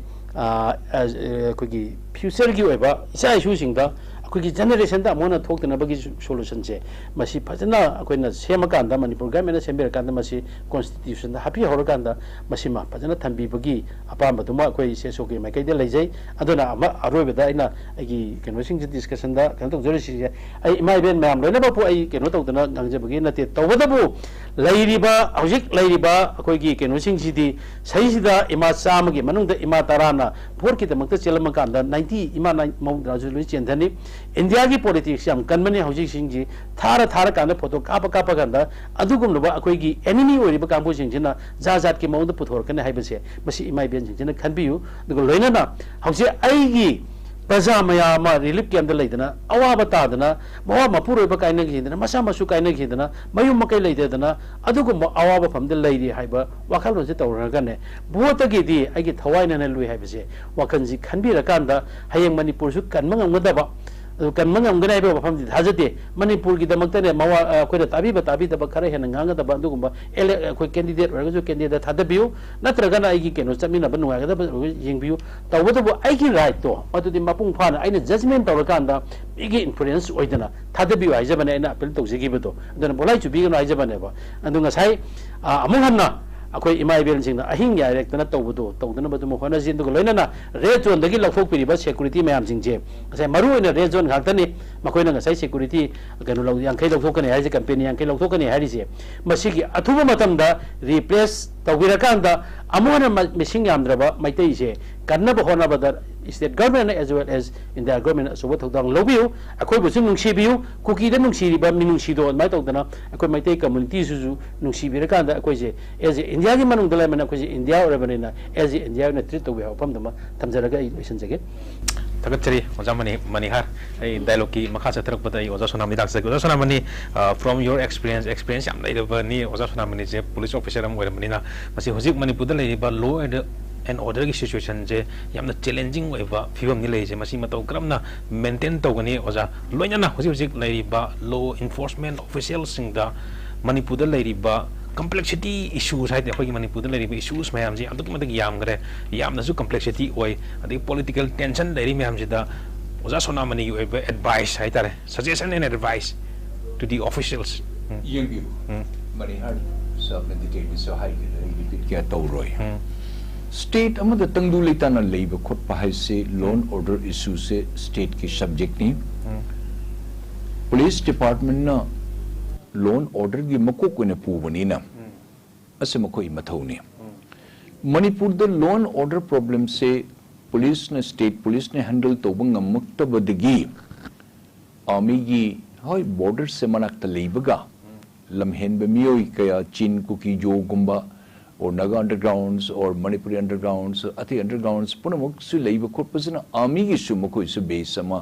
akoi future gi oiba isa issue singda akoi generation da mona thokdana bagi solution je masi phajana akoina semakanda manipur government semberakanda masi constitution da happy horkanda masi ma phajana thambi bagi apamba duma akoi seso gi maikai de leijai aduna ama aroibada ina agi keno sing discussion da kan tong jorisi ai imai ben mayam loina ba pu ai keno tawdana ngangje bagi nate tawbada bu leiriba hojik leiriba akoi gi keno sing sidi saisida ima samagi manungda ima tarana porki da makta chelamakanda 90 ima 9 mawdra julu chendani India ki politics yam kanmani hauji singji thara kanda photo kapa kanda adugum loba akoi gi enemy oriba kambu singjina jazat ki mawda puthor kane haibase masi imai ben singjina khanbiyu dugo loina na hauji aigi praja maya ma relief ki amda leidana awaba tadana mawa mapuro ba kaina gi dana masa masu kaina gi dana mayum makai leidana adugum awaba famde leiri haiba wakal ronje tawraga ne bota gi di aigi thawaina na lui haibase wakanji khanbira kanda hayeng manipur su kanmang ngadaba kan mangam gana ibe bafam di hajate manipur gi damakta ne mawa ko da tabi da bakara hen nganga da bandu gumba ele ko candidate orga candidate thadabiu natraga na igi keno chamina banu ga da yingbiu tawdo bo aigi right to madu di mapung phana aina judgment tawrakanda igi influence oidana thadabiu haijabane aina appeal tawjigi bedo adana bolai chu bi gano haijabane ba andunga sai amung hanna akoi imai ben singna ahing ya rek tana tawbudo tawdana badu mo hona jin du loina na red zone dagi lafok piriba security mayam singje sai maru ina red zone khantani makoina sai security kanu lau yang kai lawthokani haji company yang kai lawthokani harise masigi athuba matamda replace tawbirakanda amona missing yamdraba maitai je kannaba hona bada state government as well as in the government so what dang lobiu akoi bu sung nungsibiu kuki da nungsiriba minungsido mai tawdana akoi maitai community su nungsibirakanda akoi je as India ki manung dalai mana akoi je India orabanina as India na treat to we hopam dama tamjaraga ilusion jage Tagachari Ojamani Manihar dialogue ki makha chatrak badai Oja Sonamani dak Oja Sonamani from your experience yam lai ni Oja Sonamani je police officer am oiramani na masi hojik manipur da lai ba law and order ki situation je yamna challenging oiba phibam ni lai je masi matau kramna maintain tawgani Oja loina na hojik lai ba law enforcement officials sing da manipur da lai ba complexity issues hai de khoi manipur da lari issues mayam ji adu madak yam gare yam na su complexity oi adi political tension lari mayam ji da oja Sonamani you advice hai tare suggestion and advice to the officials yang you Manihar sab ne detail so high repeat kya tauroi state amada tangdu leitana leiba khotpa hai se law and order issue se state ki subject ni police department na law and order gi makok ko ne pubani na ase makoi mathoni manipur the law and order problem se police na state police ne handle tobang ngamukta badigi army gi hoi border se manakta leibaga lamhen be mioi kaya chin kuki jo gumba or Naga undergrounds or Manipuri undergrounds ati undergrounds punamuk su leiba khotpasina army gi su makoi su base ama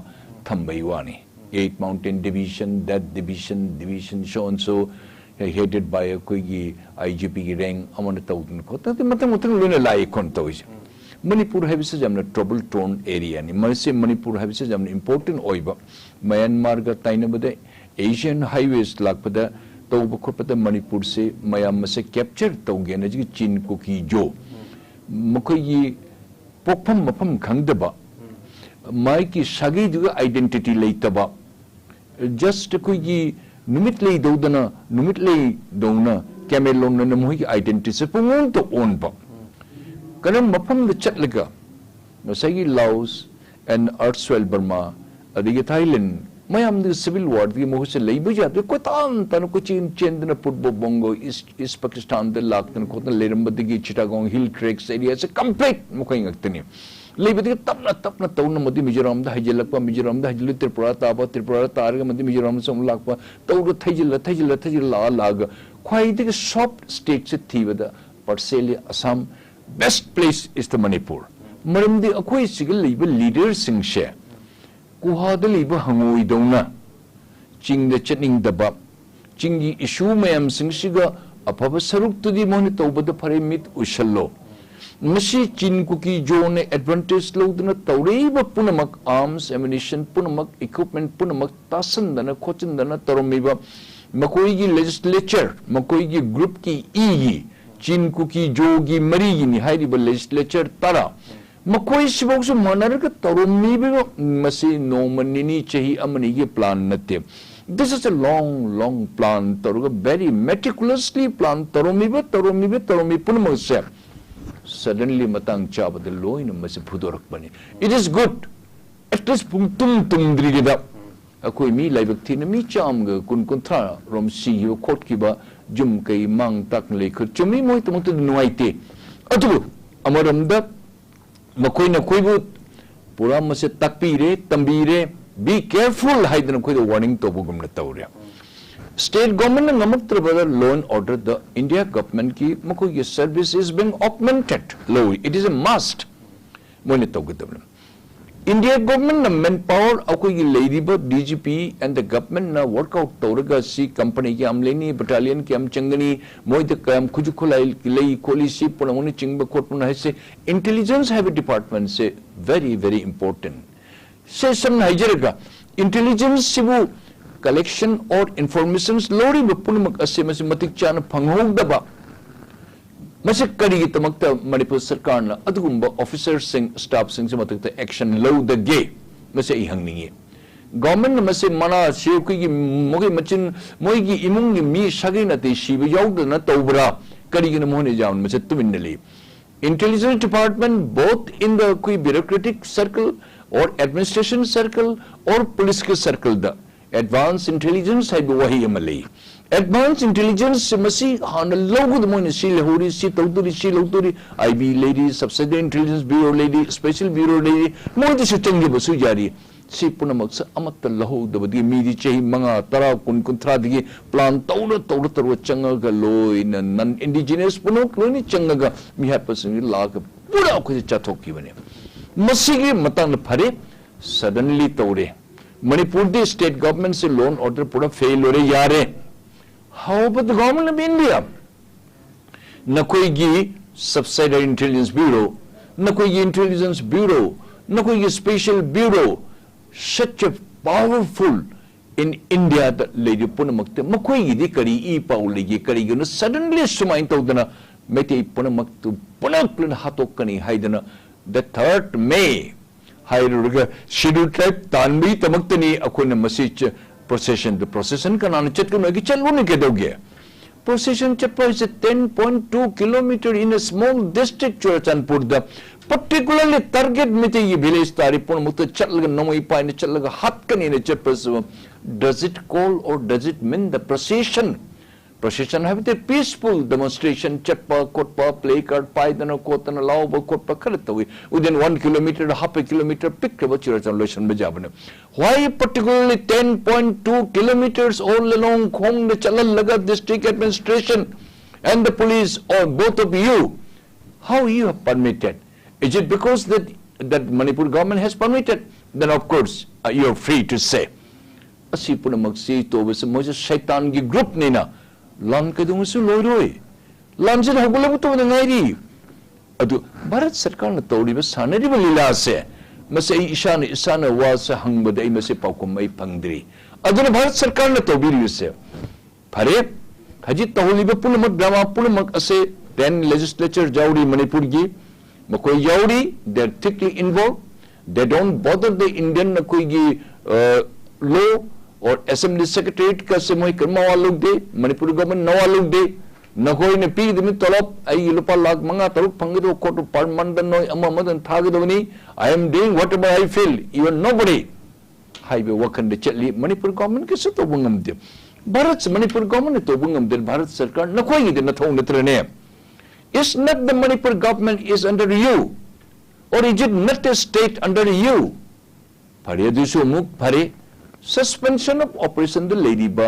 thambai wani 8 mountain division that division so and so headed by a koi gi IGP gi rank amana tawdun ko ta matang luna lai kon tawis Manipur habis jamna trouble torn area ni marse Manipur habis jamna important oiba Myanmar ga tainabade Asian highways lakpada tawba khotpada Manipur se mayam se capture tawge na ji chin ko ki jo makoi gi pokpham mafam khangdaba mai ki sagi ju identity leitaba just koi gi numit lei dodana numit lei dona camelon na moi ki identity se pungun to on ba kanam mafam da chatlaga no sagi Laos and erstwhile Burma adigi Thailand mayam the civil war the mohse leiba ja ko tan tan ko chin chendna putbo bongo is Pakistan the lak tan ko tan leramba digi Chittagong hill tracks area se complete mokai ngaktani leiba the tapna tawna modi Mizoram da hajelakpa Mizoram da hajlu Tripura targa modi Mizoram som lakpa tawra thajilla lag khwai the soft state se thibada partially Assam best place is the Manipur maram the akhoi sigal leiba leaders sing share kuhada liba hangoi dona ching the chatting the bab chingi issue mayam singsiga apaba saruk to di moni tawba the pare mit ushallo masi chin kuki jone advantage lo duna tawreiba punamak arms ammunition punamak equipment punamak tasan dana khochin dana taromiba makoi gi legislature makoi gi group ki e chin kuki jogi mari gi ni hairiba legislature tara makoi sibok su manar ka taromi be masi nomanini chahi amani ge plan natte this is a long plan taruga very meticulously plan taromi punma se suddenly matang chaba the loin masi phudorak bani it is good at least tum drigida akoi mi laibak thina mi cham ga kun thra rom si yo khot ki ba jum kai mang tak le khur chumi moi tum tu nuaite atu amaram da makoi na koi bu pura mase takpire tambire be careful haidana koi the warning to bugum na tawre state government na namaktra brother law and order the India government ki makoi ki service is being augmented low it is a must mone tawgudam India government na manpower akoi ki leidiba DGP and the government na work out tawraga si company ki amleni battalion ki am changani moi the kam khuju khulai ki lei kholi si ponamoni chingba khotpuna hai se intelligence have a department se very important se sam Nigeria intelligence sibu collection or informations lori bapunamak ase masi matik chana phanghogdaba mase kari gi tamakta Manipur sarkar na adugumba officers sing staff sing se matakta action low the gay mase I hangningi government na mase mana se ku gi mogi machin moi gi imung gi mi sagi na te shiba yaud na tawbra kari gi na mohne jawn mase tuminali intelligence department both in the kui bureaucratic circle or administration circle or political circle the advanced intelligence hai wahi amali advanced intelligence masi han logo the moine si lehori si tawduri IB lady subsidiary intelligence bureau lady special bureau lady moi the change basu jari si punamak sa amat lahu the badi midi chehi manga tara kun thra digi plan tawra changa ga loi non indigenous punok loni changa ga mi ha person la ga pura ko chathok ki bane masi ge matang phare suddenly tawre Manipur the state government se loan order pura fail ore yare how about the government of India nakoi gi subsidiary intelligence bureau nakoi gi intelligence bureau nakoi gi special bureau such a powerful in India that lady punamakte makoi di kari I pauligi kari guna suddenly sumain tawdana mete punamaktu punaklun hatokani haidana the 3rd May hairuga scheduled tribe tanbi tamaktani akuna message procession the procession kanana chatkuna gi chalune ke doge procession chappa is 10.2 kilometer in a small district Churachandpur the particularly target mete ye village tari punamukta chalga nomai paine chalga hatkani ne chappa does it call or does it mean the procession have a peaceful demonstration chappa kotpa play card paidana kotana lauba kotpa karatawi within 1 kilometer half a kilometer pick about Churachandlotion bajabana why particularly 10.2 kilometers all along Khong the Chalalaga district administration and the police or both of you how you have permitted is it because that Manipur government has permitted then of course you are free to say asi punamagsi to was moja shaitan gi group nina lan kadung su loroi lan jin hagulabu to ngairi adu bharat sarkar na tawri ba sanari balila se masai ishana was hangbada ai mase paukum mai pangdri aduna bharat sarkar na tawbiri se phare haji tawli ba punamak drama punamak ase 10 legislature jawri manipur gi makoi jawri they are thickly involved they don't bother the Indian koi gi law or assembly secretariat ka se moi karma waluk de manipur government na waluk de na koi ne pi de mi tolop ai lupa lakh manga taruk phangido kotu parmandan noi amma madan thagidoni I am doing whatever I feel you are nobody haibe wakan de chatli manipur government ke se to bungam de bharat manipur government to bungam de bharat sarkar na koi de na thong netre ne is not the Manipur government is under you or is it not a state under you phare disu muk phare suspension of operation the lady ba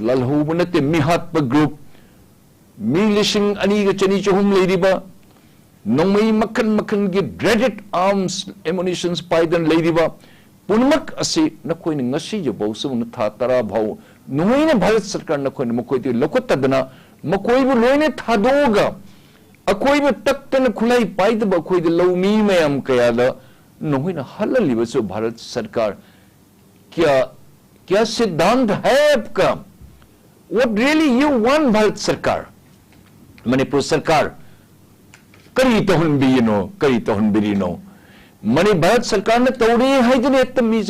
lalhu bunate mihat pa group milising ani ga chani chhum lady ba nongmai makhan gi dreaded arms ammunitions paidan lady ba punmak ase na koi ni ngasi jo bau sum na tha tara bhau noi ne bharat sarkar na koi makoi ti lokotadana makoi bu loine thadoga akoi bu taktan khulai paid ba koi de lawmi mayam kaya da noi na halali ba so bharat sarkar क्या सिद्धांत है आपका what really you want bharat sarkar manipur sarkar kari tohun bino kari tohun birino mani bharat sarkar na tawri haidine tam mi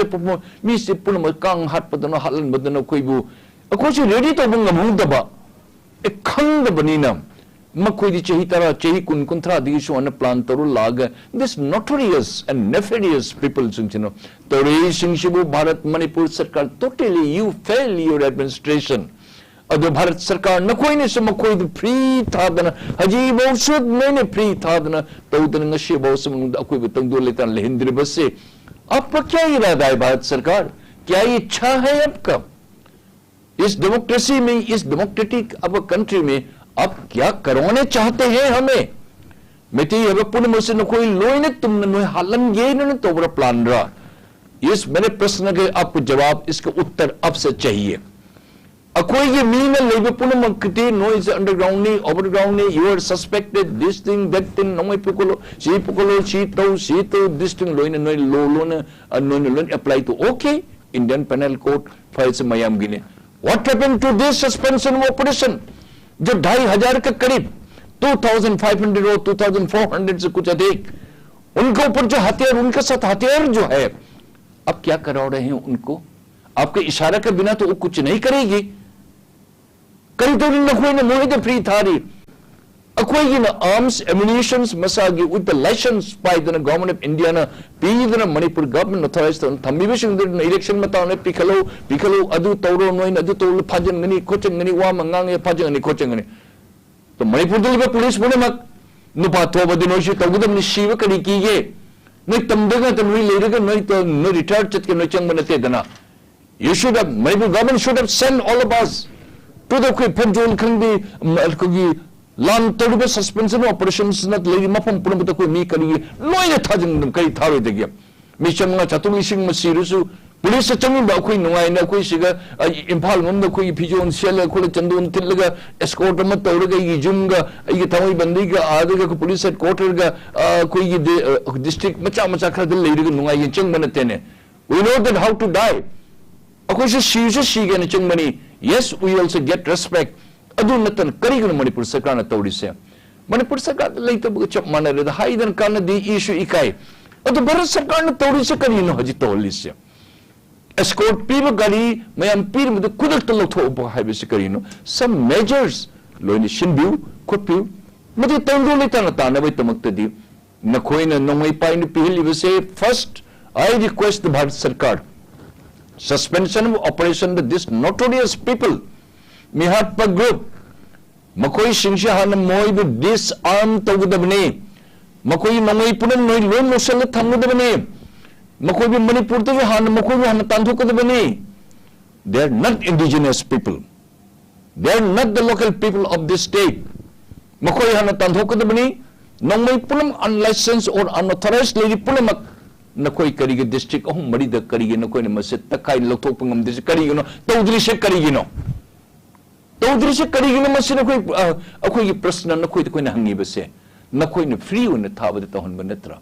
se punama kang hat padano halan badano koibu akochi ready to bungam hungdaba e khang banina makoi di chahi tara chahi kun kunthra di so an plan taru lag this notorious and nefarious people singchino tore singshibu bharat manipur sarkar totally you fail your administration ado bharat sarkar na koi ne se makoi di free thadana haji bawsud mene free thadana tawdana ngashi bawsum akoi betang do letan lehindri basse आपका क्या इरादा है भारत सरकार क्या इच्छा है आपका इस डेमोक्रेसी में इस डेमोक्रेटिक अब कंट्री में आप क्या करवाने चाहते हैं हमें मिति अब पुन मुझसे न कोई लोई ने तुमने न हालन ये न तो बड़ा प्लान रहा इस मेरे प्रश्न के आपको जवाब इसका उत्तर अब से चाहिए अकोई ये मीन लेबे पुन मकती नो इज अंडरग्राउंड ने ओवरग्राउंड ने you are suspected this thing that thing no पुकुलो सी तो दिस थिंग लोई ने लो no apply to okay Indian penal code files मयाम गिने what happened to this suspension of operation जो 2500 के करीब 2500 और 2400 से कुछ अधिक उनके ऊपर जो हथियार उनके साथ हथियार जो है अब क्या करा रहे हैं उनको आपके इशारा के बिना तो वो कुछ नहीं करेगी करी तो कोई ने मोहित फ्री था रही अकोई न आर्म्स एम्युनिशंस मसागी with the licence by the government of India न पीदन मणिपुर गवर्नमेंट ऑथराइज तो थम्बिबिसिंग द इलेक्शन मताव ने पिखलो अदु तौरो नोइन अदु तो फाजंगनी कोचंगनी वा मंगांगे फाजंगनी कोचंगनी तो मणिपुर दिल पुलिस पुनमक नुपा थोबदि नोइसु तगुदम नि शिव करी कीगे नोइ तमदगा त नोइ लेरगा नोइ तो नो रिटायर चत के नोइ चंग बनते दना you should have Manipur government should have sent all of us to the Panjol Khandi Malkogi Lan Toruba suspension operations not lady Mapam Pumata me Kari Loya Tajin Kari Tari the game. Mishanga Tatumi Sing Masirusu, police Chang Bakui Noina Kuisiga, Impal Munda Kui Pijon Shella Kulachandun Tilaga, escort Matoga, Junga, Yatawi Bandiga, Adaga police headquarters, Kui district Machamachaka, the lady Nunga Chang Manatene. We know that how to die. अखोई से सीगे न चंगमनी yes we also get respect adu natan karigno manipur sarkar na tawrise manipur sarkar leita bu chap manare da haidan kan di issue ikai adu bharat sarkar na tawrise karino haji tawlise escort people gari mayam pir mu kudak to tho ba haibe se karino some measures loini shinbu khotpu mudi tawdo le tan ta na bai tamak di na khoina nongoi pai ni pihli be se first I request the Bharat Sarkar suspension of operation of this notorious people Manihar group makoi singsha han moi bu disarm tawdabne makoi nongoi punan noi lon mosal thamudabne makoi bu manipur to han makoi bu han tandhukadabne they are not indigenous people, they are not the local people of this state makoi han tandhukadabne nongoi punam unlicensed or unauthorized lady punamak nakoi karige district ahum mari da karige nakoi ne mase takai lokthok pangam de karige no tawdri se karige no mase nakoi akoi gi prashna nakoi koi na hangi base nakoi ne free one thaba de tahon banatra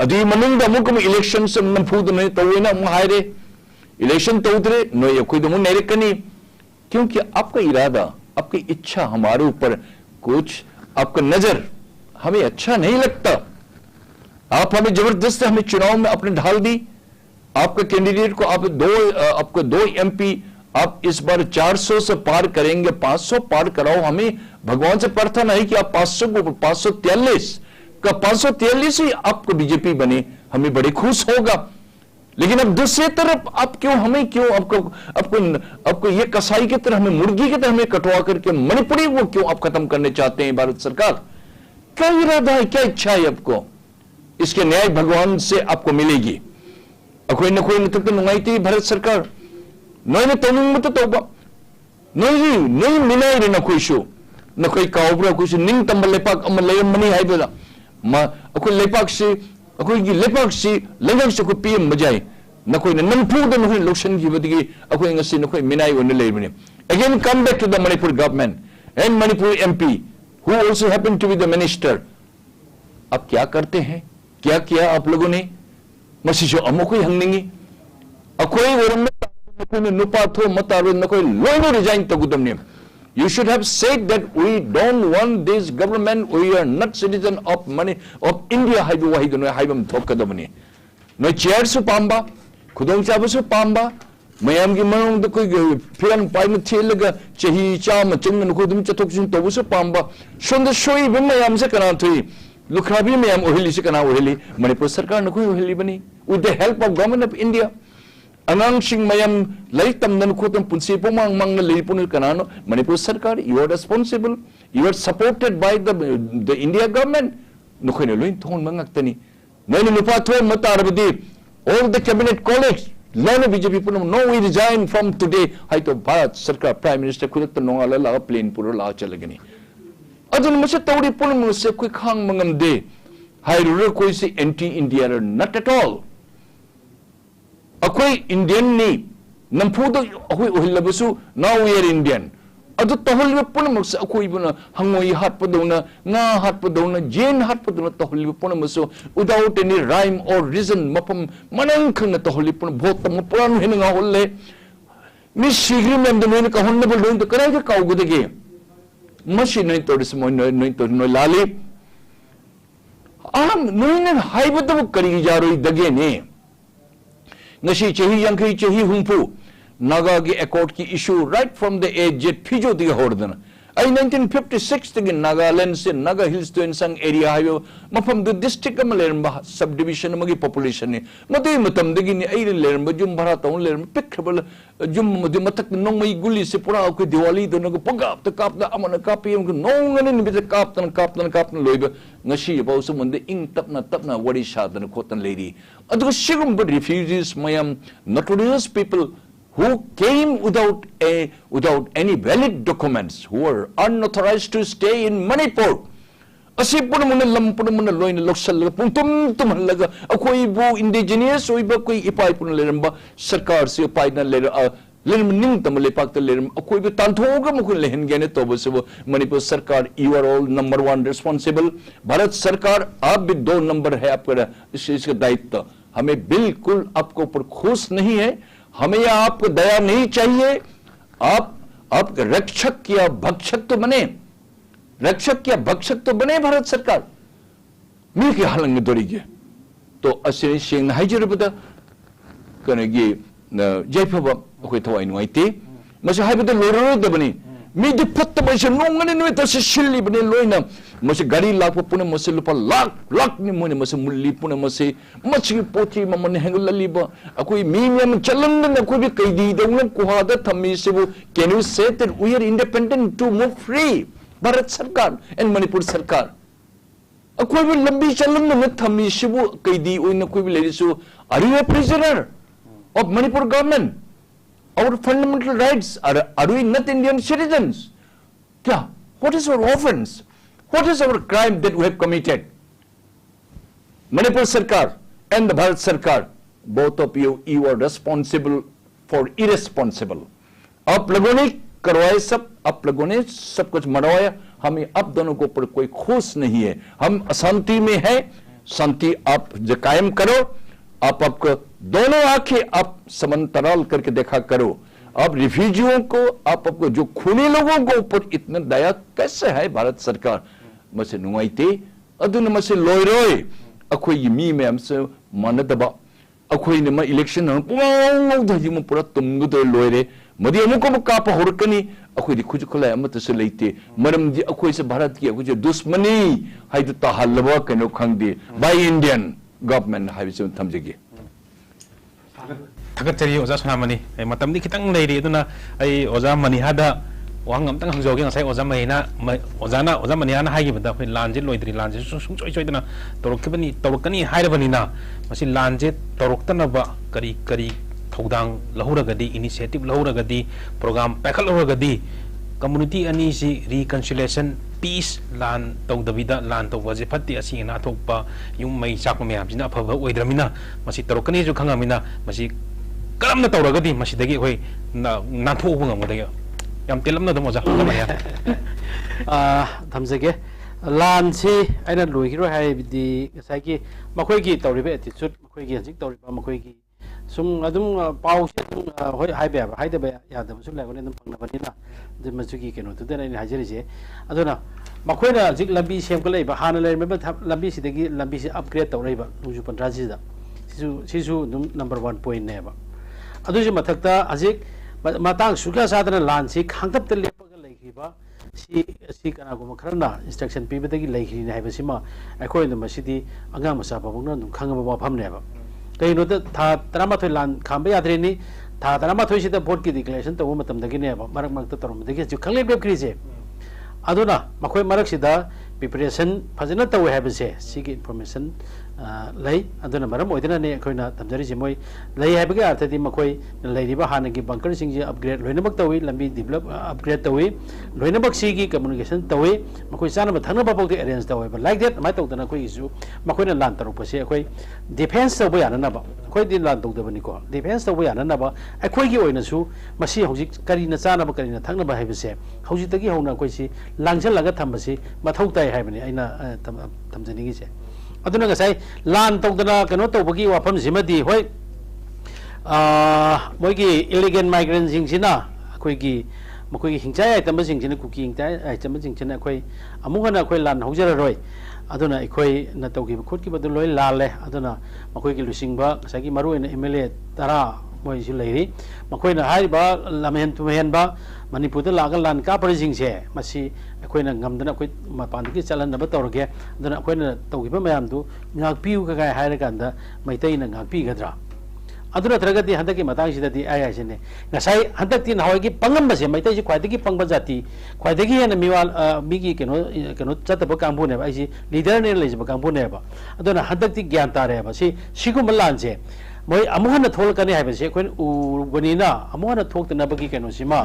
adi manung da mukum election sam namfu de ne tawena mu haire election tawdre no akoi de mu nere kani क्योंकि आपका इरादा आपकी इच्छा हमारे ऊपर कुछ आपका नजर हमें अच्छा नहीं लगता आप हमें जबरदस्ती हमें चुनाव में आपने ढाल दी आपका कैंडिडेट को आपको दो एमपी आप इस बार 400 से पार करेंगे 500 पार कराओ हमें भगवान से प्रार्थना है कि आप 500 को 543 का 543 ही आपको बीजेपी बने हमें बड़े खुश होगा लेकिन अब दूसरी तरफ आप क्यों हमें क्यों आपको ये कसाई की तरह हमें मुर्गी की तरह हमें कटवा करके मणिपुरी वो क्यों आप खत्म करने चाहते हैं भारत सरकार क्या इरादा है क्या इच्छा है आपको इसके न्याय भगवान से आपको मिलेगी अखोई नखोई नतक नुंगाइती भारत सरकार नोइने तनुंग मत तोबा नोई मिनाई रे नखोइसु नखोई कावब्रा कुछ निंग तंबल लेपाक अम लेयमनी हाइबला मा अखोई लेपाक से अखोई गी लेपाक से लेंगक से को पीएम बजाय नखोई ने नंफु द नखोई लोक्शन की बदगी अखोई ngasi नखोई मिनाई वन लेबने again come back to the Manipur government and Manipur MP who also happen to be the minister आप क्या करते हैं क्या किया आप लोगों ने मसीजो अमोकोई हंगनिंगी अकोई वरम में नुपा थो मतारो नकोई लोइनो resign तगुदमने you should have said that we don't want this government we are not citizen of money of India haibu wahid no haibam thokadamne no chair su pamba khudong chabu su pamba mayam gi manong da koi phiran pai na thelaga chahi chama chingna ko dum chathok sin tobu su pamba sonda soi bim mayam se kana thui Lukrabi mayam ohili se kana ohili Manipur sarkar na koi ohili bani with the help of government of India anang sing mayam lai tam nan ko tam punsi po mang na lai punil kana no Manipur sarkar you are responsible you are supported by the India government no koi ne loin thon mangak tani no ne lupa thon matarabdi all the cabinet colleagues lana BJP punam no we resign from today hai to Bharat sarkar prime minister khudat no ala la plane puro la chalagani adun mase tawri pun mase koi khang mangam de hairura koi se anti India not at all akoi Indian ni nampu do akoi ohilabasu now we are Indian adu tahulwe pun mase akoi buna hangoi hat padona nga hat padona jain hat padona tahulwe pun mase without any rhyme or reason mapam manang khang tahulwe pun bhot tam puran hinga holle mi shigri mem de ka honne bol do karai ka kaugudege Mashi no tourist no lali no haibatu kari jaro dage ne ngasi chahi yankai chahi humpu naga gi accord ki issue right from the age phijo diga hordana ai 1956 tagi Nagaland se Naga Hills to insang area hayo mafam the district am leramba subdivision magi population ne mate matam dagi ni ai leramba jum bhara taun leramba pikhabal jum modi matak nong mai guli se pura ko Diwali do no pagap ta kap da amana kapi am nong ne ni be kap tan loiba ngasi ba usum monde ing tapna wari shadan khotan lady adu shigum but refugees mayam notorious people who came without any valid documents, who were unauthorized to stay in Manipur. Asi pun muna lam pun muna loin loksal pun tum laga akoi bu indigenous oi ba koi ipai pun leramba sarkar se ipai na lerm ning tam lepak te lerm akoi bu tanthoga mukun lehen gene to bo Manipur sarkar you are all number one responsible Bharat sarkar आप भी 2 number है आपका इसका दायित्व हमें बिल्कुल आपको ऊपर खुश नहीं है हमें आपको दया नहीं चाहिए। आप रक्षक या भक्षक तो बने, रक्षक या भक्षक तो बने भारत सरकार मी के हालंग दोरीगे। तो असे शेंग हाइजरबदा कनेगी जयफबा अखोय थवाई नुआइते मसे हाइबदा लोररोदबनी मी दि फत्त बसे नोंगने नुय तसे शिल्ली बने लोइना मसे गाड़ी लाख पुने मसे लुपा लाख नि मोने मसे मुल्ली पुने मसे मछि पोची ममने हेंगललीब अखोय मी मेम चलन न अखोय कैदी दउन कुहादा थम्मी सेबु can you say that we are independent to move free Bharat सरकार एंड मणिपुर सरकार अखोय भी लंबी चलन न थम्मी सेबु कैदी ओइन अखोय भी लेरिसु are you a prisoner of Manipur government? Our fundamental rights are we not Indian citizens? Yeah. What is our offense? What is our crime that we have committed? Manipur Sarkar and the Bharat Sarkar, both of you are responsible for irresponsible. आप लोगों ने करवाए सब, आप लोगों ने सब कुछ मरवाया, हमें अब दोनों को ऊपर कोई खुश नहीं है। हम अशांति में हैं, शांति आप कायम करो। आपको दोनों आंखें आप समांतराल करके देखा करो। अब रिफ्यूजियों को आपको जो खूनी लोगों को ऊपर इतना दया कैसे है भारत सरकार मसे नुआइते अदुन मसे लोयरोय अखोई मी में हमसे मानदबा अखोई ने इलेक्शन न पुंग धजी म पूरा तुंग दो लोयरे मदी अमुको काप होरकनी अखोई दि खुज खुला अमत से लेते मरम दि अखोई से भारत की अखोई दुश्मनी हाइदु ताहलबा कनो खंगदे बाय इंडियन गवर्नमेंट हाइबिसु थमजगे थगचरी ओजा सोनामनी मतमदी खितंग लेरी अदुना आई ओजा मनिहादा वांग अमतंग हंगजोगे ngasai ओजा महीना ओजा मनिहाना हाइगिबदा खै लांजे लोइद्री लांजे सुंचोय चोयदना तोरकनी हाइरबनिना मसि लांजे तोरक्तनबा करी करी थौदांग लहुरगदी इनिशिएटिव लहुरगदी प्रोग्राम पैखल लहुरगदी कम्युनिटी अनी सी रिकन्सिलिएशन पीस लान तौदबिदा लान तौबजे फत्ती असि ना थोपा युम मई चाक मयाम जिना अफब ओइद्रमिना मसि तोरकनी जु खंगामिना मसि करमना तौरगदी मसिदगी होय नाथोब ngमगदगे याम तेलमना दम ओजा खंगामया थमजगे लान सी आइना लोइगिरो हाइबिदि गसाइकी मखोइगी तौरिबे एटिट्यूड मखोइगी हजिक तौरिबा मखोइगी सुम अदुम पाउ से होय हाइबे हाइदबे यादब सु लागोने दम पंगनबनिना जे मजुगी केनो तुदे नै हाजिरिजे अदुना मखोइना हजिक लंबी सेमकलैबा हाना लेरमेबा लंबी सिदगी लंबी से अपग्रेड तौरैबा नुजु पंद्राजिदा सिसु दुम नंबर 1 पॉइंट नेबा अदुजि मथक्ता हजिक मतांग सुगा सादना लान सी खांगतप लेपगा लैखिबा सी कनागुम खरना इंस्ट्रक्शन पीबदगी लैखिनि हाइबसिमा अखोइना मसिदि अंगाम मसा बाबुंगना दुम खांगबा वाफम नेबा कहीं था तरामाथोई लान खांबे याद्रेनी था तरामाथोई सिदा बोर्ड की डिक्लेरेशन तब मतमदगिनेबा मरक मरक तौरमदगी जु खंगले बेबक्रीजे अदुना मखोई मरक सिदा प्रिपरेशन फजना तव हैबसे सिगी इन्फॉर्मेशन लै अदुना मरम ओइदना ने अखोइना तमजरिजे मोय लै हैबगे अर्थदि मखोई लैरिबा हानगी बंकर सिंग अपग्रेड लोइनमक तवी लंबी डेवलप अपग्रेड तवी लोइनमक सिगी कम्युनिकेशन तवी मखोई चानब थंगनबा पौदे अरेंज तवेबा लाइक दैट माय तौदना कोई इशू मखोइना लान तरुपसे अखोई डिफेंस तव याननबा अखोई दि लान तौदबनिको डिफेंस तव याननबा अखोइगी ओइनसु मसी हौजिक करिना चानबा करिना थंगनबा हैबसे हौजितगी हौना कोइसि लांजलगा थंबसि मथौ ताय हैबनि आइना थमजनिगिसे अदुना गसाई लान तौदना कनो तौबगी वाफम सिमदि होय मोइगी इलीगल माइग्रेंट सिंगसिना अखोइगी मखोइगी हिंचाय आइटम सिंगसिना कुकी हिंचाय आइटम सिंगसिना अखोइ अमुगना अखोइ लान हौजररोय अदुना अखोइ न तौगी खुदकी बदु लोय लाले अदुना मखोइगी लुसिंगबा गसाइगी मरुइना एमएलए तरा मोइसु लैरि मखोइना हाइबा लमेन तुमेनबा मणिपुर लाग लान कापरिसिंगसे मसी अखोइना ngमदना अखोइ मपानदगी चलनबा तौरगे अदुना अखोइना तौगिबा मयामदु ngakpiu ka हाइरकांदा मैतैना ngakpigedra अदुना थरगति हंदकी मतांगसिदति आयासिने ngasai हंदकति नहावगी पंगमबसे मैतैसि ख्वाइदगी पंगबा जाति ख्वाइदगी हेन मिवाल मिगी केनो चतब कांबुने आइसि लीडर ने लेजब कांबुनेबा अदुना हंदकति ज्ञान तारेबा सिगुम लानसे मोई अमुहन थोलकने हाइबसे कोइन उबनिना अमुहन थोक्तनबगी केनोसिमा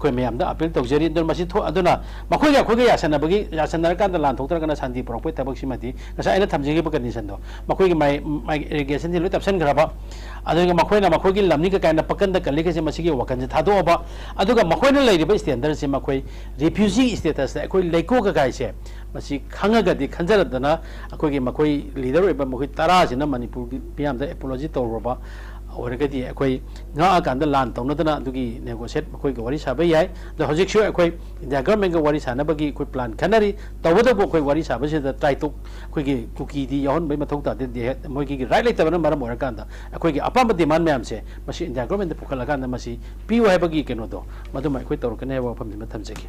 कोइ मयामदा अपील तौजरी दन मसि थो अदुना मखोइ या खोगे यासनर कांदा लान थोक्तरगना शांति पुरक्पै थबकसिमदि गसा आइना थमजिगे कंडीशन दो मखोइ माइ इरिगेशन दिलो तपसन ग्रबा अदुगा मखोइना मखोइगी लमनि का काइना पकंद कलिगसे मसिगे वकन थादोबा अदुगा मखोइना लैरिबा स्टैंडर्ड से मखोइ रिफ्यूजी स्टेटस अखोइ लेको का गाइसे मसि खंगगदि खंजरदना अखोइगी मखोइ लीडर ओइबा मखोइ तरा सिना मणिपुर पियामदा एपोलॉजी तौरबा ꯑꯣꯏꯔꯒꯗꯤ ꯑꯩꯈꯣꯏ ꯉꯥꯛꯑꯀꯥꯟꯗ ꯂꯥꯟ ꯇꯧꯅꯗꯅ ꯑꯗꯨꯒꯤ ꯅꯦꯒꯣꯁꯤꯌꯦꯠ ꯑꯩꯈꯣꯏꯒ ꯋꯥꯔꯤ ꯁꯥꯕ ꯌꯥꯏ ꯑꯗꯣ ꯍꯧꯖꯤꯛꯁꯨ ꯑꯩꯈꯣꯏ ꯏꯟꯗꯤꯌꯥ ꯒꯚꯔꯟꯃꯦꯟꯠꯒ ꯋꯥꯔꯤ ꯁꯥꯅꯕꯒꯤ ꯑꯩꯈꯣꯏ ꯄ꯭ꯂꯥꯟ ꯈꯟꯅꯔꯤ ꯇꯧꯕꯇꯕꯨ ꯑꯩꯈꯣꯏ ꯋꯥꯔꯤ ꯁꯥꯕꯁꯤꯗ ꯇ꯭ꯔꯥꯏꯇꯣꯛ ꯑꯩꯈꯣꯏꯒꯤ ꯀꯨꯀꯤꯗꯤ ꯌꯥꯎꯍꯟꯕꯩ ꯃꯊꯧ ꯇꯥꯗꯦ ꯃꯣꯏꯒꯤ ꯔꯥꯏꯠ ꯂꯩꯇꯕꯅ ꯃꯔꯝ ꯑꯣꯏꯔꯀꯥꯟꯗ ꯑꯩꯈꯣꯏꯒꯤ ꯑꯄꯥꯝꯕ ꯗꯤꯃꯥꯟ ꯃꯌꯥꯝꯁꯦ ꯃꯁꯤ ꯏꯟꯗꯤꯌꯥ ꯒꯚꯔꯟꯃꯦꯟꯠꯇ ꯄꯨꯈꯠꯂꯀꯥꯟꯗ ꯃꯁꯤ ꯄꯤꯌꯨ ꯍꯥꯏꯕꯒꯤ ꯀꯩꯅꯣꯗꯣ ꯃꯗꯨꯃ ꯑꯩꯈꯣꯏ ꯇꯧꯔꯛꯀꯅꯤ ꯍꯥꯏꯕ ꯋꯥꯐꯝꯁꯤꯃ ꯊꯝꯖꯒꯦ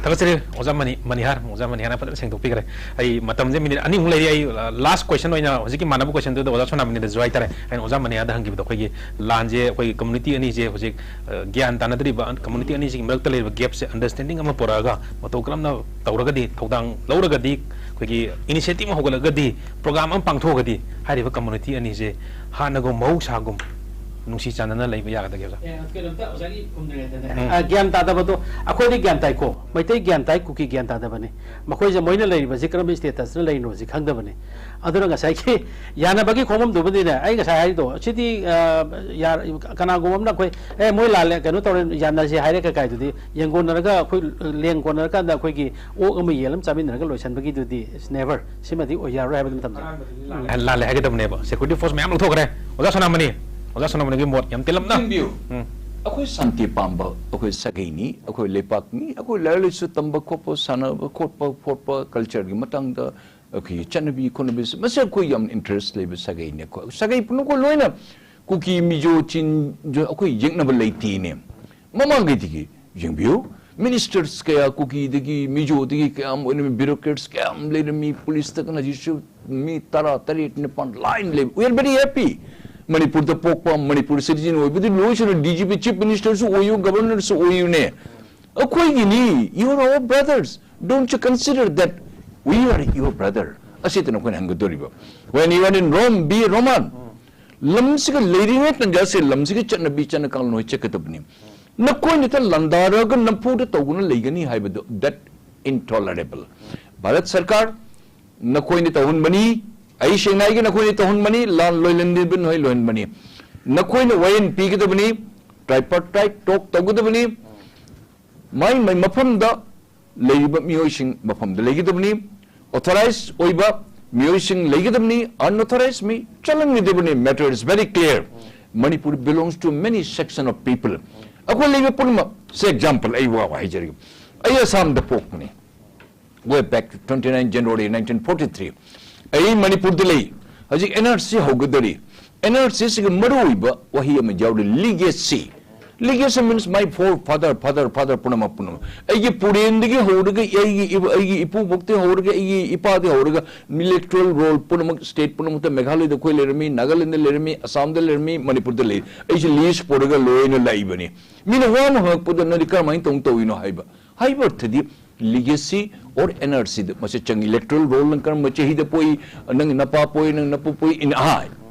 ꯊꯥꯒꯠꯆꯔꯤ ꯑꯣꯖꯥ ꯃꯅꯤꯍꯥꯔ ꯑꯣꯖꯥ ꯃꯅꯤꯍꯥꯔꯅ ꯐꯖꯅ ꯁꯦꯡꯗꯣꯛꯄꯤꯈ꯭ꯔꯦ ꯑꯩ ꯃꯇꯝꯁꯦ ꯃꯤꯅꯤꯠ ꯑꯅꯤꯃꯨꯛ ꯂꯩꯔꯤ ꯑꯩ ꯂꯥꯁ ꯀ꯭ꯋꯦꯁꯟ ꯑꯣꯏꯅ ꯍꯧꯖꯤꯛꯀꯤ ꯃꯥꯟꯅꯕ ꯀ꯭ꯋꯦꯁꯟꯗꯨꯗ ꯑꯣꯖꯥ ꯁꯣꯅꯥꯃꯅꯤꯗꯁꯨ ꯍꯥꯏꯇꯥꯔꯦ ꯑꯩꯅ ꯑꯣꯖꯥ ꯃꯅꯤꯍꯥꯔꯗ ꯍꯪꯈꯤꯕꯗꯣ ꯑꯩꯈꯣꯏꯒꯤ ꯂꯥꯟꯁꯦ ꯑꯩꯈꯣꯏꯒꯤ ꯀꯝꯃꯨꯅꯤꯇꯤ ꯑꯅꯤꯁꯦ ꯍꯧꯖꯤꯛ ꯒ꯭ꯌꯥꯟ ꯇꯥꯅꯗ꯭ꯔꯤꯕ ꯀꯝꯃꯨꯅꯤꯇꯤ ꯑꯅꯤꯁꯤꯒꯤ ꯃꯔꯛꯇ ꯂꯩꯔꯤꯕ ꯒꯦꯞꯁꯦ ꯑꯟꯗꯔꯁꯇꯦꯟꯗꯤꯡ ꯑꯃ ꯄꯨꯔꯛꯑꯒ ꯃꯇꯧ ꯀꯔꯝꯅ ꯇꯧꯔꯒꯗꯤ ꯊꯧꯗꯥꯡ ꯂꯧꯔꯒꯗꯤ ꯑꯩꯈꯣꯏꯒꯤ ꯏꯅꯤꯁꯤꯌꯦꯇꯤቭ ꯑꯃ ꯍꯧꯒꯠꯂꯒꯗꯤ ꯄ꯭ꯔꯣꯒ꯭ꯔꯥꯝ ꯑꯃ ꯄꯥꯡꯊꯣꯛꯑꯒꯗꯤ ꯍꯥꯏꯔꯤꯕ ꯀꯝꯃꯨꯅꯤꯇꯤ ꯑꯅꯤꯁꯦ ꯍꯥꯟꯅꯒꯨꯝ ꯃꯍꯧꯁꯥꯒꯨꯝ ꯅꯨꯡꯁꯤ ꯆꯥꯟꯅꯅ ꯂꯩꯕ ꯌꯥꯒꯗꯒꯦ ꯒ꯭ꯌꯥꯟ ꯇꯥꯗꯕꯗꯣ ꯑꯩꯈꯣꯏꯗꯤ ꯒ꯭ꯌꯥꯟ ꯇꯥꯏꯀꯣ ꯃꯩꯇꯩ ꯒ꯭ꯌꯥꯟ ꯇꯥꯏ ꯀꯨꯀꯤ ꯒ꯭ꯌꯥꯟ ꯇꯥꯗꯕꯅꯤ ꯃꯈꯣꯏꯁꯦ ꯃꯣꯏꯅ ꯂꯩꯔꯤꯕꯁꯤ ꯀꯔꯝꯕ ꯁ꯭ꯇꯦꯇꯁꯇ ꯂꯩꯔꯤꯅꯣꯁꯤ ꯈꯪꯗꯕꯅꯤ ꯑꯗꯨꯅ ꯉꯁꯥꯏꯒꯤ ꯌꯥꯅꯕꯒꯤ ꯈꯣꯡꯐꯝꯗꯨꯕꯨꯗꯤꯅꯦ ꯑꯩ ꯉꯁꯥꯏ ꯍꯥꯏꯔꯤꯗꯣ ꯁꯤꯗꯤ ꯀꯅꯥꯒꯨꯝꯕ ꯑꯃꯅ ꯑꯩꯈꯣꯏ ꯃꯣꯏ ꯂꯥꯜꯂꯦ ꯀꯩꯅꯣ ꯇꯧꯔꯦ ꯌꯥꯅꯁꯤ ꯍꯥꯏꯔꯦ ꯀꯩꯀꯥꯏꯗꯨꯗꯤ ꯌꯦꯡꯒꯣꯟꯅꯔꯒ ꯑꯩꯈꯣꯏ ꯂꯦꯡ ꯀꯣꯟꯅꯔꯀꯥꯟꯗ ꯑꯩꯈꯣꯏꯒꯤ ꯑꯣꯛ ꯑꯃ ꯌꯦꯜ ꯑꯃ ꯆꯥꯃꯤꯟꯅꯔꯒ ꯂꯣꯏꯁꯟꯕꯒꯤꯗꯨꯗꯤ ꯅꯦꯚꯔ ꯁꯤꯃꯗꯤ ꯌꯥꯔꯣꯏ ꯍꯥꯏꯕꯗꯨ ꯊꯝꯖꯩ ꯂꯥꯜꯂꯦ ꯍꯥꯏꯒꯗꯕꯅꯦꯕ ꯁꯦꯀ꯭ꯌꯨꯔꯤꯇꯤ ꯐꯣꯔꯁ ꯃꯌꯥꯝ ꯂꯧꯊꯣꯛꯈ꯭ꯔꯦ ꯑꯣꯖꯥ ꯁꯣꯅꯥꯃꯅꯤ ꯑꯣꯖꯥ ꯁꯣꯅꯥꯃꯅꯤꯒꯤ ꯃꯣꯠ ꯌꯥꯝ ꯇꯦꯜꯂꯞꯅ ꯑꯩꯈꯣꯏ ꯁꯥꯟꯇꯤ ꯄꯥꯝꯕ ꯑꯩꯈꯣꯏ ꯁꯥꯒꯩꯅꯤ ꯑꯩꯈꯣꯏ ꯂꯩꯄꯥꯛꯅꯤ ꯑꯩꯈꯣꯏ ꯂꯥꯏꯔꯤꯛ ꯂꯥꯏꯁꯨ ꯇꯝꯕ ꯈꯣꯠꯄ ꯁꯥꯟꯅꯕ ꯈꯣꯠꯄ ꯀꯜꯆꯔꯒꯤ ꯃꯇꯥꯡꯗ ꯑꯩꯈꯣꯏꯒꯤ ꯆꯠꯅꯕꯤ ꯈꯣꯠꯅꯕꯤꯁꯤ ꯃꯁꯤ ꯑꯩꯈꯣꯏ ꯌꯥꯝ ꯏꯟꯇꯔꯦꯁ ꯂꯩꯕ ꯁꯥꯒꯩꯅꯤ ꯁꯥꯒꯩ ꯄꯨꯝꯅꯃꯛ ꯂꯣꯏꯅ ꯀꯨꯀꯤ ꯃꯤꯖꯣ ꯆꯤꯟꯖꯣ ꯑꯩꯈꯣꯏ ꯌꯦꯛꯅꯕ ꯂꯩꯇꯦꯅꯦ ꯃꯃꯥꯡꯒꯩꯗꯒꯤ ꯌꯦꯡꯕꯤꯌꯨ ꯃꯤꯅꯤꯁꯇꯔꯁ ꯀꯌꯥ ꯀꯨꯀꯤꯗꯒꯤ ꯃꯤꯖꯣꯗꯒꯤ ꯀꯌꯥꯝ ꯑꯣꯏꯅ ꯕ꯭ꯌꯨꯔꯣꯀ꯭ꯔꯦꯠꯁ ꯀꯌꯥꯝ ꯂꯩꯔꯝꯃꯤ ꯄꯨꯂꯤꯁꯇꯒ ꯍꯧꯖꯤꯛꯁꯨ ꯃꯤ 10, 8, 9 ꯂꯥꯏꯟ ꯂꯩꯕ ꯋꯤ R very happy Manipur pokpa Manipur citizen oy but lotion DGP chief minister so oyu governor so oyu ne akoi gini you are our brothers don't you consider that we are your brother asitna ko hangudoriba when you are in Rome be Roman lamsiga leading it and just say lamsiga chanabi chanakal no chekatubni nakoi nita landaraga napuda tawuna legani haibado that intolerable Bharat sarkar nakoi nita hunbani आई शेनाई के नकोई तो हुनमनी लाल लोयलंदी बिन होई लोयनमनी नकोई ने वयन P के तो बनी tripartite talk तगुद बनी माई मफम the लेगिब मियोशिंग मफम the लेगिब बनी authorise ओइबा मियोशिंग लेगिब बनी अनऑथराइज मी चलन में देबनी matter is very clear Manipur belongs to many section of people अको लेगिब पुनमा से एग्जांपल आई वा हाइजरी आई असम द पोक मनी वे बैक टू 29 जनवरी 1943 आई मणिपुर दिल्ली हजी एनआरसी होगदरी एनआरसी से मरुइबा वही में जावले लीगेसी मींस माय फादर पुनम आई पुरेंदगी होरगे आई इपु भक्ति होरगे आई इपादे होरगे इलेक्टोरल रोल पुनम स्टेट पुनम मेघालय द कोई Laramie Nagaland Laramie Assam the Laramie Manipur the ले आई लीज पोरगे लोयन लाइबनी मीन वाम हकपुद नदि करमाइन तों तोइनो हाइबा थदि legacy or NRC mase chang electoral roll kan mache hi da poi nang napa poi nang napu poi in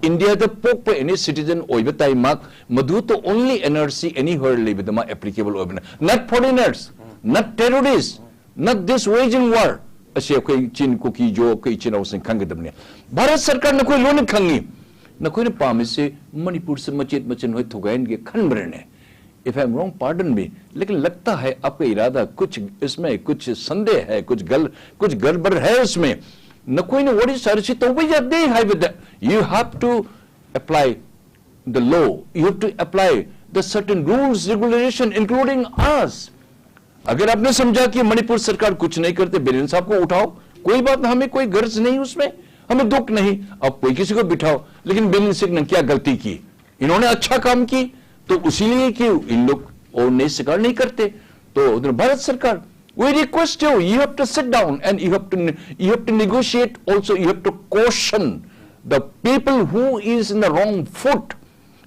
India the pok poi any citizen oiba tai mak madu to only NRC anywhere live the applicable oibna not foreigners not terrorists not this waging war ase koi chin kuki jo koi chin ausing khangdamne Bharat sarkar na koi lon khangi na koi ne pamise Manipur se machin hoi thugain ge khanbrene If I'm wrong, pardon me. लेकिन लगता है आपका इरादा कुछ इसमें कुछ संदेह है कुछ गड़बड़ है उसमें न कोई ने वोड़ी सारी तो वही दे है with you have to apply the law you have to apply the certain rules regulation including us अगर आपने समझा कि मणिपुर सरकार कुछ नहीं करते बिरेन साहब को उठाओ कोई बात हमें कोई गर्ज नहीं उसमें हमें दुख नहीं अब कोई किसी को बिठाओ लेकिन बिरेन सिंह ने क्या गलती की इन्होंने अच्छा काम की तो उसीलिए कि इन लोग और नहीं स्वीकार नहीं करते तो भारत सरकार we request you have to sit down and you have to negotiate also you have to caution the people who is in the wrong foot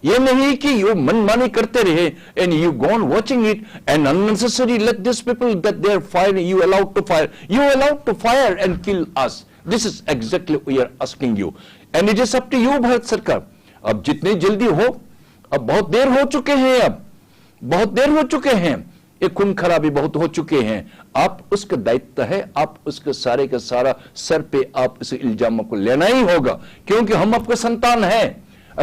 ये नहीं कि you मनमानी करते रहे and you go on watching it and unnecessary let these people that they are firing you allowed to fire and kill us this is exactly we are asking you and it is up to you Bharat सरकार अब जितने जल्दी हो अब बहुत देर हो चुके हैं एक खून खराबी बहुत हो चुके हैं आप उसका दायित्व है आप उसके सारे का सारा सर पे आप इस इल्जाम को लेना ही होगा क्योंकि हम आपके संतान हैं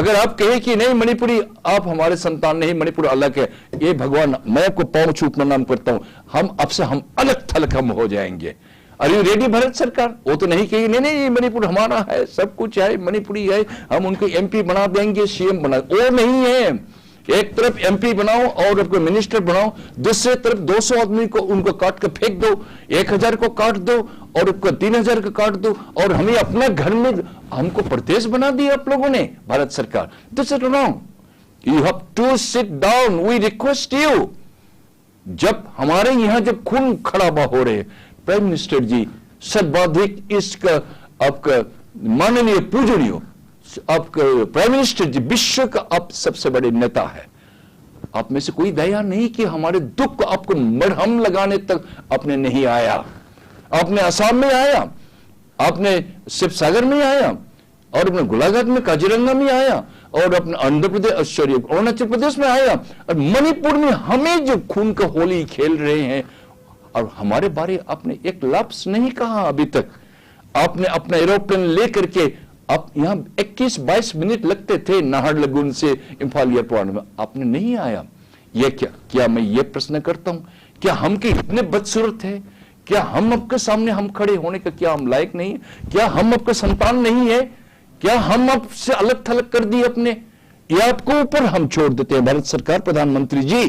अगर आप कहे कि नहीं मणिपुरी आप हमारे संतान नहीं मणिपुर अलग है ये भगवान मैं आपको पांव छू प्रणाम करता हूं हम आपसे हम अलग थलग हम हो जाएंगे आर यू रेडी भारत सरकार? वो तो नहीं कही नहीं नहीं मणिपुर हमारा है, सब कुछ है, मणिपुरी है, हम उनको MP बना देंगे, CM बना, वो नहीं है। एक तरफ MP बनाओ और आपको मिनिस्टर बनाओ, दूसरे तरफ 200 आदमी को उनको काट के फेंक दो, 1000 को काट दो और आपको 3000 को काट दो, और हमें अपना घर में हमको प्रदेश बना दिया आप लोगों ने, भारत सरकार। This is wrong, you have to sit down, we request you. जब हमारे यहाँ जब खून खराबा हो रहे, प्राइम मिनिस्टर जी सर्वाधिक इसका आपका माननीय पूजनीय आपका प्राइम मिनिस्टर जी, विश्व का आप सबसे बड़े नेता है, आप में से कोई दया नहीं कि हमारे दुख को आपको मरहम लगाने तक आपने नहीं आया। आपने असम में आया, आपने शिवसागर में आया, और अपने गोलाघाट में काजीरंगा में आया, और अपने आंध्र प्रदेश सॉरी अरुणाचल प्रदेश में आया, और मणिपुर में हमें जो खून का होली खेल रहे हैं, और हमारे बारे आपने एक लफ्ज नहीं कहा अभी तक। आपने अपना एरोप्लेन लेकर के आप यहाँ 21-22 मिनट लगते थे नाहरलगुन से इम्फाल एयरपोर्ट में, आपने नहीं आया। ये क्या मैं ये प्रश्न करता हूं, क्या हम के इतने बदसूरत है? क्या हम आपके सामने हम खड़े होने का क्या हम लायक नहीं? क्या हम आपके संतान नहीं है? क्या हम आपसे अलग थलग कर दिए अपने? ये आपको ऊपर हम छोड़ देते हैं भारत सरकार, प्रधानमंत्री जी,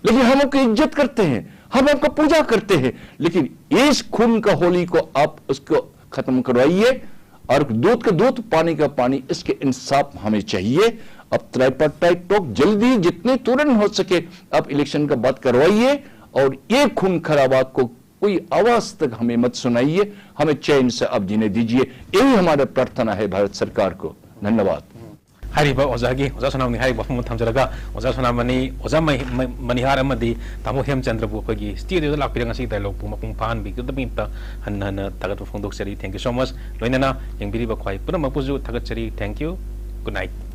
लेकिन हम आपकी इज्जत करते हैं, हम आपका पूजा करते हैं, लेकिन इस खून का होली को आप उसको खत्म करवाइए, और दूध का दूध पानी का पानी, इसके इंसाफ हमें चाहिए। अब ट्राइपार्टाइट टॉक जल्दी जितने तुरंत हो सके आप इलेक्शन का बात करवाइए, और ये खून खराबा को कोई आवाज तक हमें मत सुनाइए, हमें चैन से अब जीने दीजिए, यही हमारा प्रार्थना है भारत सरकार को। धन्यवाद। हारिबा ओजागी ओजा सोनामनी हारिबा फम थमजरगा ओजा सोनामनी ओजा मनिहार अमदी तामो हेमचंद्र बु खगी स्टूडियो लाकपिरंग असि डायलॉग पु मपुंग फान बि गदबिंता हन्न तगत फोंदोक चरी। थैंक यू सो मच लोइनना यंगबिरिबा ख्वाई पुनम मपुजु थगत चरी। Thank you, good night.